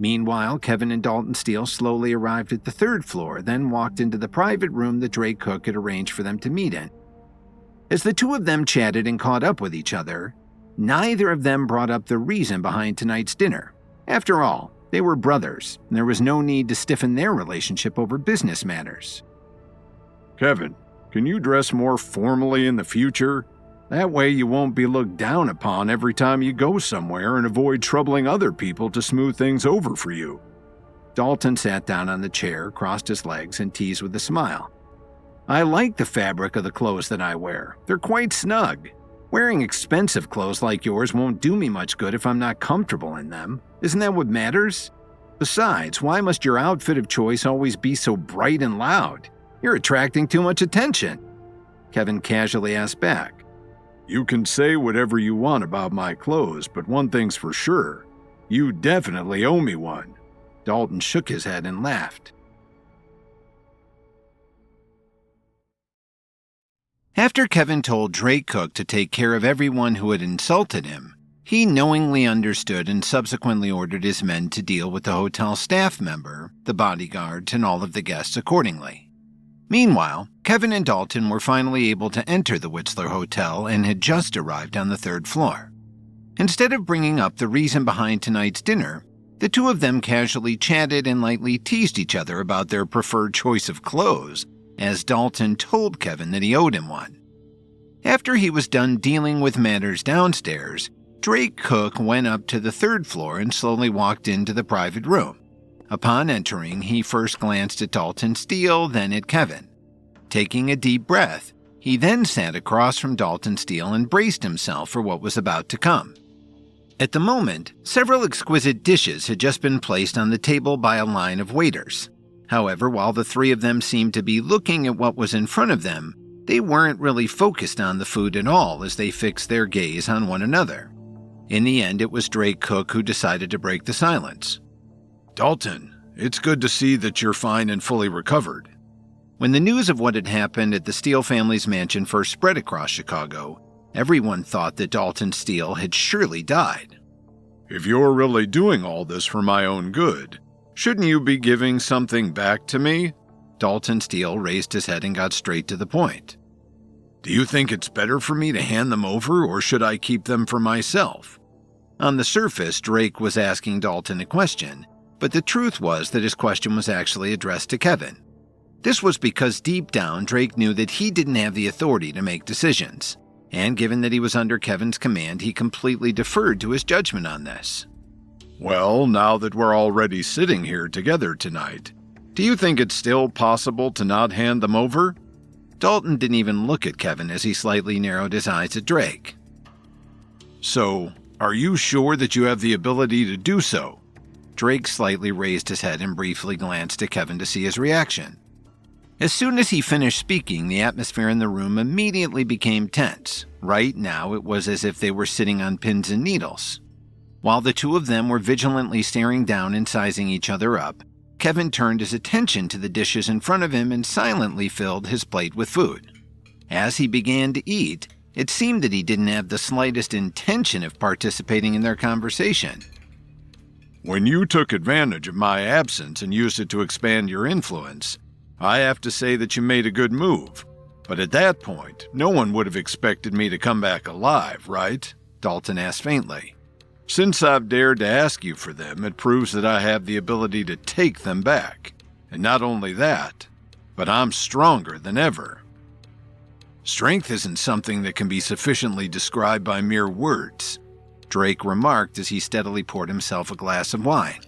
Speaker 1: Meanwhile, Kevin and Dalton Steele slowly arrived at the third floor, then walked into the private room that Drake Cook had arranged for them to meet in. As the two of them chatted and caught up with each other, neither of them brought up the reason behind tonight's dinner. After all, they were brothers, and there was no need to stiffen their relationship over business matters.
Speaker 2: "Kevin, can you dress more formally in the future? That way you won't be looked down upon every time you go somewhere and avoid troubling other people to smooth things over for you."
Speaker 1: Dalton sat down on the chair, crossed his legs, and teased with a smile. "I like the fabric of the clothes that I wear. They're quite snug. Wearing expensive clothes like yours won't do me much good if I'm not comfortable in them. Isn't that what matters? Besides, why must your outfit of choice always be so bright and loud? You're attracting too much attention." Kevin casually asked back.
Speaker 2: "You can say whatever you want about my clothes, but one thing's for sure. You definitely owe me one."
Speaker 1: Dalton shook his head and laughed. After Kevin told Drake Cook to take care of everyone who had insulted him, he knowingly understood and subsequently ordered his men to deal with the hotel staff member, the bodyguards, and all of the guests accordingly. Meanwhile, Kevin and Dalton were finally able to enter the Whistler Hotel and had just arrived on the 3rd floor. Instead of bringing up the reason behind tonight's dinner, the two of them casually chatted and lightly teased each other about their preferred choice of clothes, as Dalton told Kevin that he owed him one. After he was done dealing with matters downstairs, Drake Cook went up to the 3rd floor and slowly walked into the private room. Upon entering, he first glanced at Dalton Steele, then at Kevin. Taking a deep breath, he then sat across from Dalton Steele and braced himself for what was about to come. At the moment, several exquisite dishes had just been placed on the table by a line of waiters. However, while the three of them seemed to be looking at what was in front of them, they weren't really focused on the food at all as they fixed their gaze on one another. In the end, it was Drake Cook who decided to break the silence.
Speaker 2: Dalton, it's good to see that you're fine and fully recovered.
Speaker 1: When the news of what had happened at the Steele family's mansion first spread across Chicago, everyone thought that Dalton Steele had surely died.
Speaker 2: If you're really doing all this for my own good, shouldn't you be giving something back to me?
Speaker 1: Dalton Steele raised his head and got straight to the point.
Speaker 2: Do you think it's better for me to hand them over, or should I keep them for myself?
Speaker 1: On the surface, Drake was asking Dalton a question, but the truth was that his question was actually addressed to Kevin. This was because deep down, Drake knew that he didn't have the authority to make decisions, and given that he was under Kevin's command, he completely deferred to his judgment on this.
Speaker 2: Well, now that we're already sitting here together tonight, do you think it's still possible to not hand them over?
Speaker 1: Dalton didn't even look at Kevin as he slightly narrowed his eyes at Drake.
Speaker 2: So, are you sure that you have the ability to do so?
Speaker 1: Drake slightly raised his head and briefly glanced at Kevin to see his reaction. As soon as he finished speaking, the atmosphere in the room immediately became tense. Right now, it was as if they were sitting on pins and needles. While the two of them were vigilantly staring down and sizing each other up, Kevin turned his attention to the dishes in front of him and silently filled his plate with food. As he began to eat, it seemed that he didn't have the slightest intention of participating in their conversation.
Speaker 2: When you took advantage of my absence and used it to expand your influence, I have to say that you made a good move. But at that point, no one would have expected me to come back alive, right?
Speaker 1: Dalton asked faintly.
Speaker 2: Since I've dared to ask you for them, it proves that I have the ability to take them back. And not only that, but I'm stronger than ever. Strength isn't something that can be sufficiently described by mere words,
Speaker 1: Drake remarked as he steadily poured himself a glass of wine.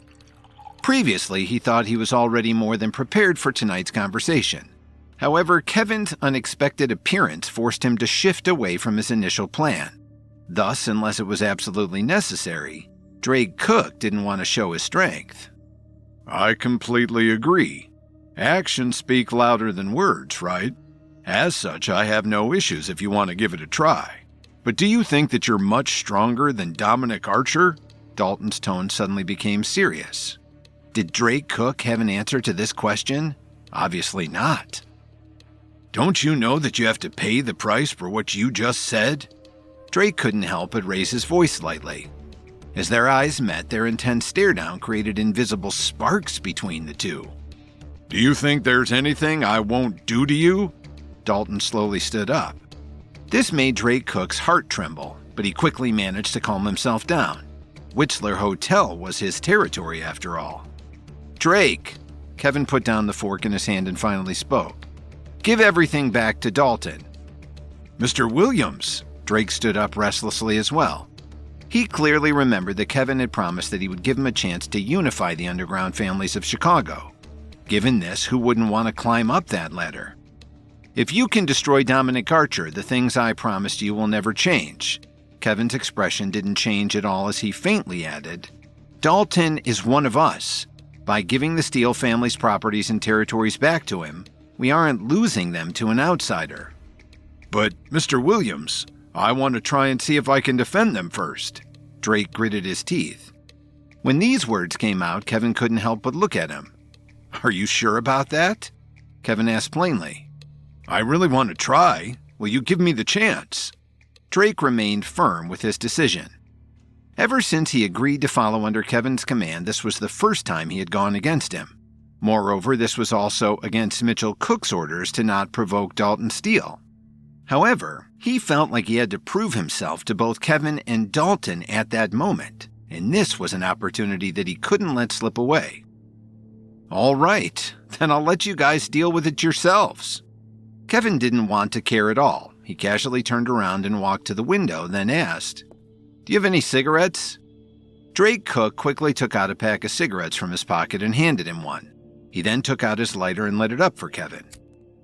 Speaker 1: Previously, he thought he was already more than prepared for tonight's conversation. However, Kevin's unexpected appearance forced him to shift away from his initial plan. Thus, unless it was absolutely necessary, Drake Cook didn't want to show his strength.
Speaker 2: I completely agree. Actions speak louder than words, right? As such, I have no issues if you want to give it a try. But do you think that you're much stronger than Dominic Archer?
Speaker 1: Dalton's tone suddenly became serious. Did Drake Cook have an answer to this question? Obviously not.
Speaker 2: Don't you know that you have to pay the price for what you just said?
Speaker 1: Drake couldn't help but raise his voice slightly. As their eyes met, their intense stare-down created invisible sparks between the two.
Speaker 2: Do you think there's anything I won't do to you?
Speaker 1: Dalton slowly stood up. This made Drake Cook's heart tremble, but he quickly managed to calm himself down. Whistler Hotel was his territory after all. Drake, Kevin put down the fork in his hand and finally spoke. Give everything back to Dalton.
Speaker 2: Mr. Williams,
Speaker 1: Drake stood up restlessly as well. He clearly remembered that Kevin had promised that he would give him a chance to unify the underground families of Chicago. Given this, who wouldn't want to climb up that ladder? If you can destroy Dominic Archer, the things I promised you will never change. Kevin's expression didn't change at all as he faintly added, Dalton is one of us. By giving the Steele family's properties and territories back to him, we aren't losing them to an outsider.
Speaker 2: But, Mr. Williams, I want to try and see if I can defend them first.
Speaker 1: Drake gritted his teeth. When these words came out, Kevin couldn't help but look at him. Are you sure about that? Kevin asked plainly.
Speaker 2: I really want to try. Will you give me the chance?
Speaker 1: Drake remained firm with his decision. Ever since he agreed to follow under Kevin's command, this was the first time he had gone against him. Moreover, this was also against Mitchell Cook's orders to not provoke Dalton Steele. However, he felt like he had to prove himself to both Kevin and Dalton at that moment, and this was an opportunity that he couldn't let slip away. "All right, then I'll let you guys deal with it yourselves." Kevin didn't want to care at all. He casually turned around and walked to the window, then asked, "Do you have any cigarettes?" Drake Cook quickly took out a pack of cigarettes from his pocket and handed him one. He then took out his lighter and lit it up for Kevin.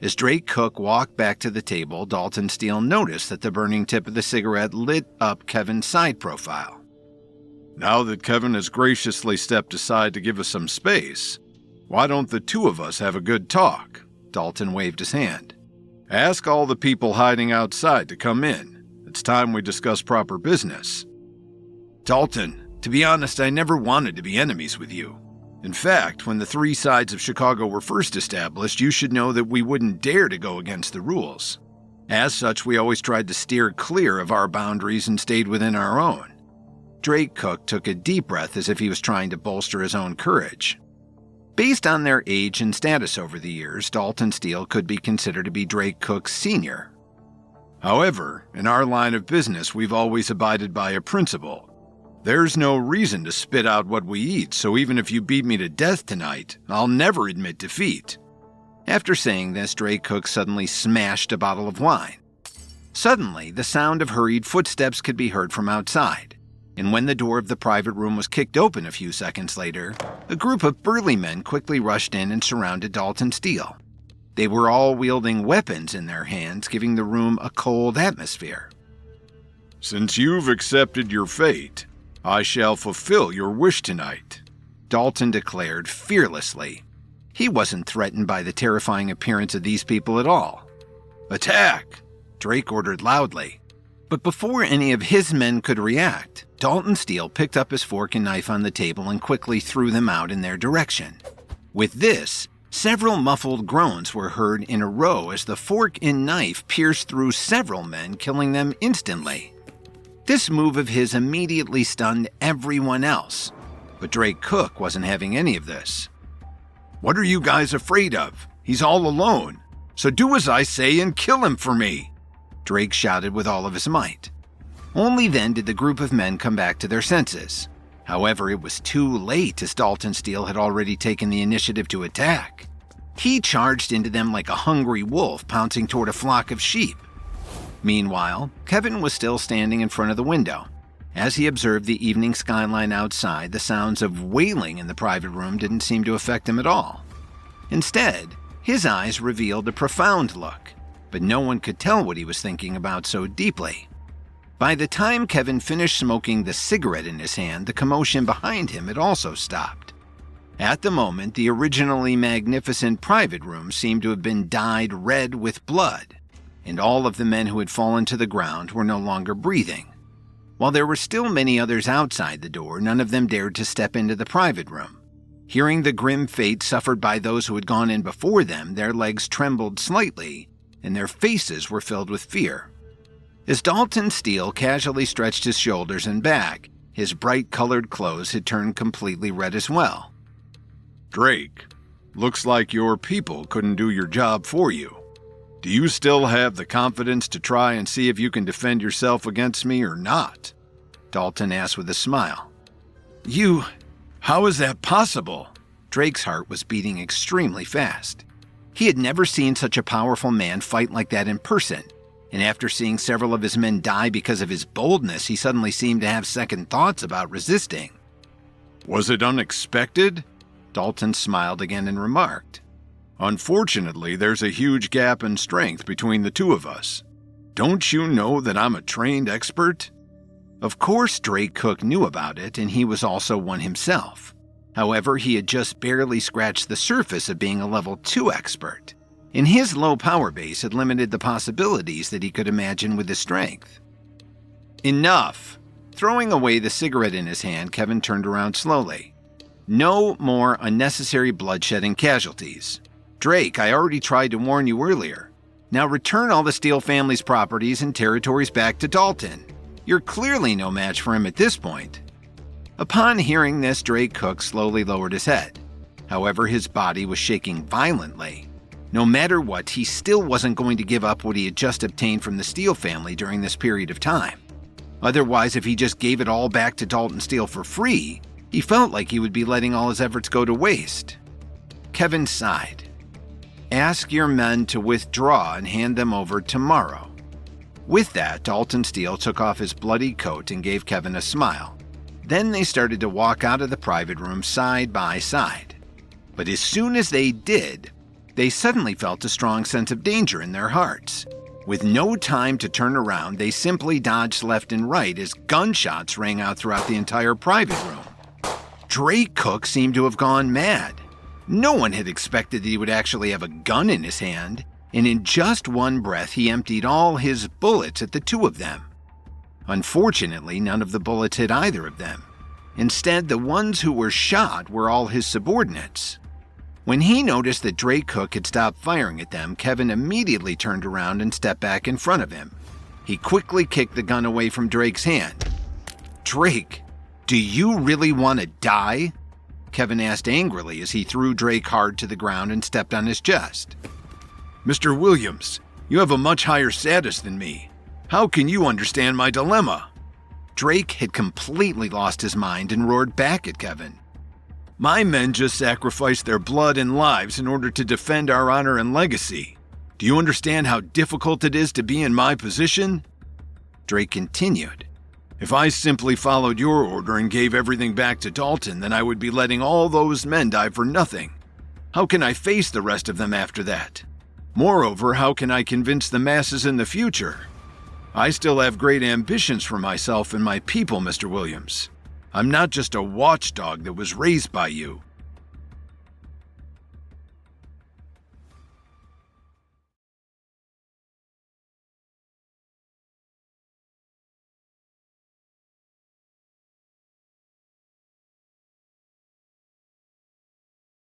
Speaker 1: As Drake Cook walked back to the table, Dalton Steele noticed that the burning tip of the cigarette lit up Kevin's side profile.
Speaker 2: "Now that Kevin has graciously stepped aside to give us some space, why don't the two of us have a good talk?"
Speaker 1: Dalton waved his hand.
Speaker 2: "Ask all the people hiding outside to come in. It's time we discuss proper business."
Speaker 1: "Dalton, to be honest, I never wanted to be enemies with you. In fact, when the three sides of Chicago were first established, you should know that we wouldn't dare to go against the rules. As such, we always tried to steer clear of our boundaries and stayed within our own." Drake Cook took a deep breath as if he was trying to bolster his own courage. Based on their age and status over the years, Dalton Steele could be considered to be Drake Cook's senior.
Speaker 2: "However, in our line of business, we've always abided by a principle. There's no reason to spit out what we eat, so even if you beat me to death tonight, I'll never admit defeat."
Speaker 1: After saying this, Drake Cook suddenly smashed a bottle of wine. Suddenly, the sound of hurried footsteps could be heard from outside, and when the door of the private room was kicked open a few seconds later, a group of burly men quickly rushed in and surrounded Dalton Steele. They were all wielding weapons in their hands, giving the room a cold atmosphere.
Speaker 2: "Since you've accepted your fate, I shall fulfill your wish tonight,"
Speaker 1: Dalton declared fearlessly. He wasn't threatened by the terrifying appearance of these people at all. "Attack!" Drake ordered loudly. But before any of his men could react, Dalton Steele picked up his fork and knife on the table and quickly threw them out in their direction. With this, several muffled groans were heard in a row as the fork and knife pierced through several men, killing them instantly. This move of his immediately stunned everyone else, but Drake Cook wasn't having any of this.
Speaker 2: "What are you guys afraid of? He's all alone. So do as I say and kill him for me,"
Speaker 1: Drake shouted with all of his might. Only then did the group of men come back to their senses. However, it was too late as Dalton Steele had already taken the initiative to attack. He charged into them like a hungry wolf pouncing toward a flock of sheep. Meanwhile, Kevin was still standing in front of the window. As he observed the evening skyline outside, the sounds of wailing in the private room didn't seem to affect him at all. Instead, his eyes revealed a profound look, but no one could tell what he was thinking about so deeply. By the time Kevin finished smoking the cigarette in his hand, the commotion behind him had also stopped. At the moment, the originally magnificent private room seemed to have been dyed red with blood, and all of the men who had fallen to the ground were no longer breathing. While there were still many others outside the door, none of them dared to step into the private room. Hearing the grim fate suffered by those who had gone in before them, their legs trembled slightly, and their faces were filled with fear. As Dalton Steele casually stretched his shoulders and back, his bright-colored clothes had turned completely red as well.
Speaker 2: "Drake, looks like your people couldn't do your job for you. Do you still have the confidence to try and see if you can defend yourself against me or not?"
Speaker 1: Dalton asked with a smile. How is that possible?" Drake's heart was beating extremely fast. He had never seen such a powerful man fight like that in person, and after seeing several of his men die because of his boldness, he suddenly seemed to have second thoughts about resisting.
Speaker 2: "Was it unexpected?"
Speaker 1: Dalton smiled again and remarked.
Speaker 2: "Unfortunately, there's a huge gap in strength between the two of us. Don't you know that I'm a trained expert?"
Speaker 1: Of course, Drake Cook knew about it, and he was also one himself. However, he had just barely scratched the surface of being a level 2 expert, and his low power base had limited the possibilities that he could imagine with his strength. Enough! Throwing away the cigarette in his hand, Kevin turned around slowly. No more unnecessary bloodshed and casualties. Drake, I already tried to warn you earlier. Now return all the Steele family's properties and territories back to Dalton. You're clearly no match for him at this point. Upon hearing this, Drake Cook slowly lowered his head. However, his body was shaking violently. No matter what, he still wasn't going to give up what he had just obtained from the Steele family during this period of time. Otherwise, if he just gave it all back to Dalton Steele for free, he felt like he would be letting all his efforts go to waste. Kevin sighed. "Ask your men to withdraw and hand them over tomorrow." With that, Dalton Steele took off his bloody coat and gave Kevin a smile. Then they started to walk out of the private room side by side. But as soon as they did, they suddenly felt a strong sense of danger in their hearts. With no time to turn around, they simply dodged left and right as gunshots rang out throughout the entire private room. Drake Cook seemed to have gone mad. No one had expected that he would actually have a gun in his hand, and in just one breath he emptied all his bullets at the two of them. Unfortunately, none of the bullets hit either of them. Instead, the ones who were shot were all his subordinates. When he noticed that Drake Cook had stopped firing at them, Kevin immediately turned around and stepped back in front of him. He quickly kicked the gun away from Drake's hand. "Drake, do you really want to die?" Kevin asked angrily as he threw Drake hard to the ground and stepped on his chest.
Speaker 2: Mr. Williams, you have a much higher status than me. How can you understand my dilemma?
Speaker 1: Drake had completely lost his mind and roared back at Kevin.
Speaker 2: My men just sacrificed their blood and lives in order to defend our honor and legacy. Do you understand how difficult it is to be in my position?
Speaker 1: Drake continued.
Speaker 2: If I simply followed your order and gave everything back to Dalton, then I would be letting all those men die for nothing. How can I face the rest of them after that? Moreover, how can I convince the masses in the future? I still have great ambitions for myself and my people, Mr. Williams. I'm not just a watchdog that was raised by you.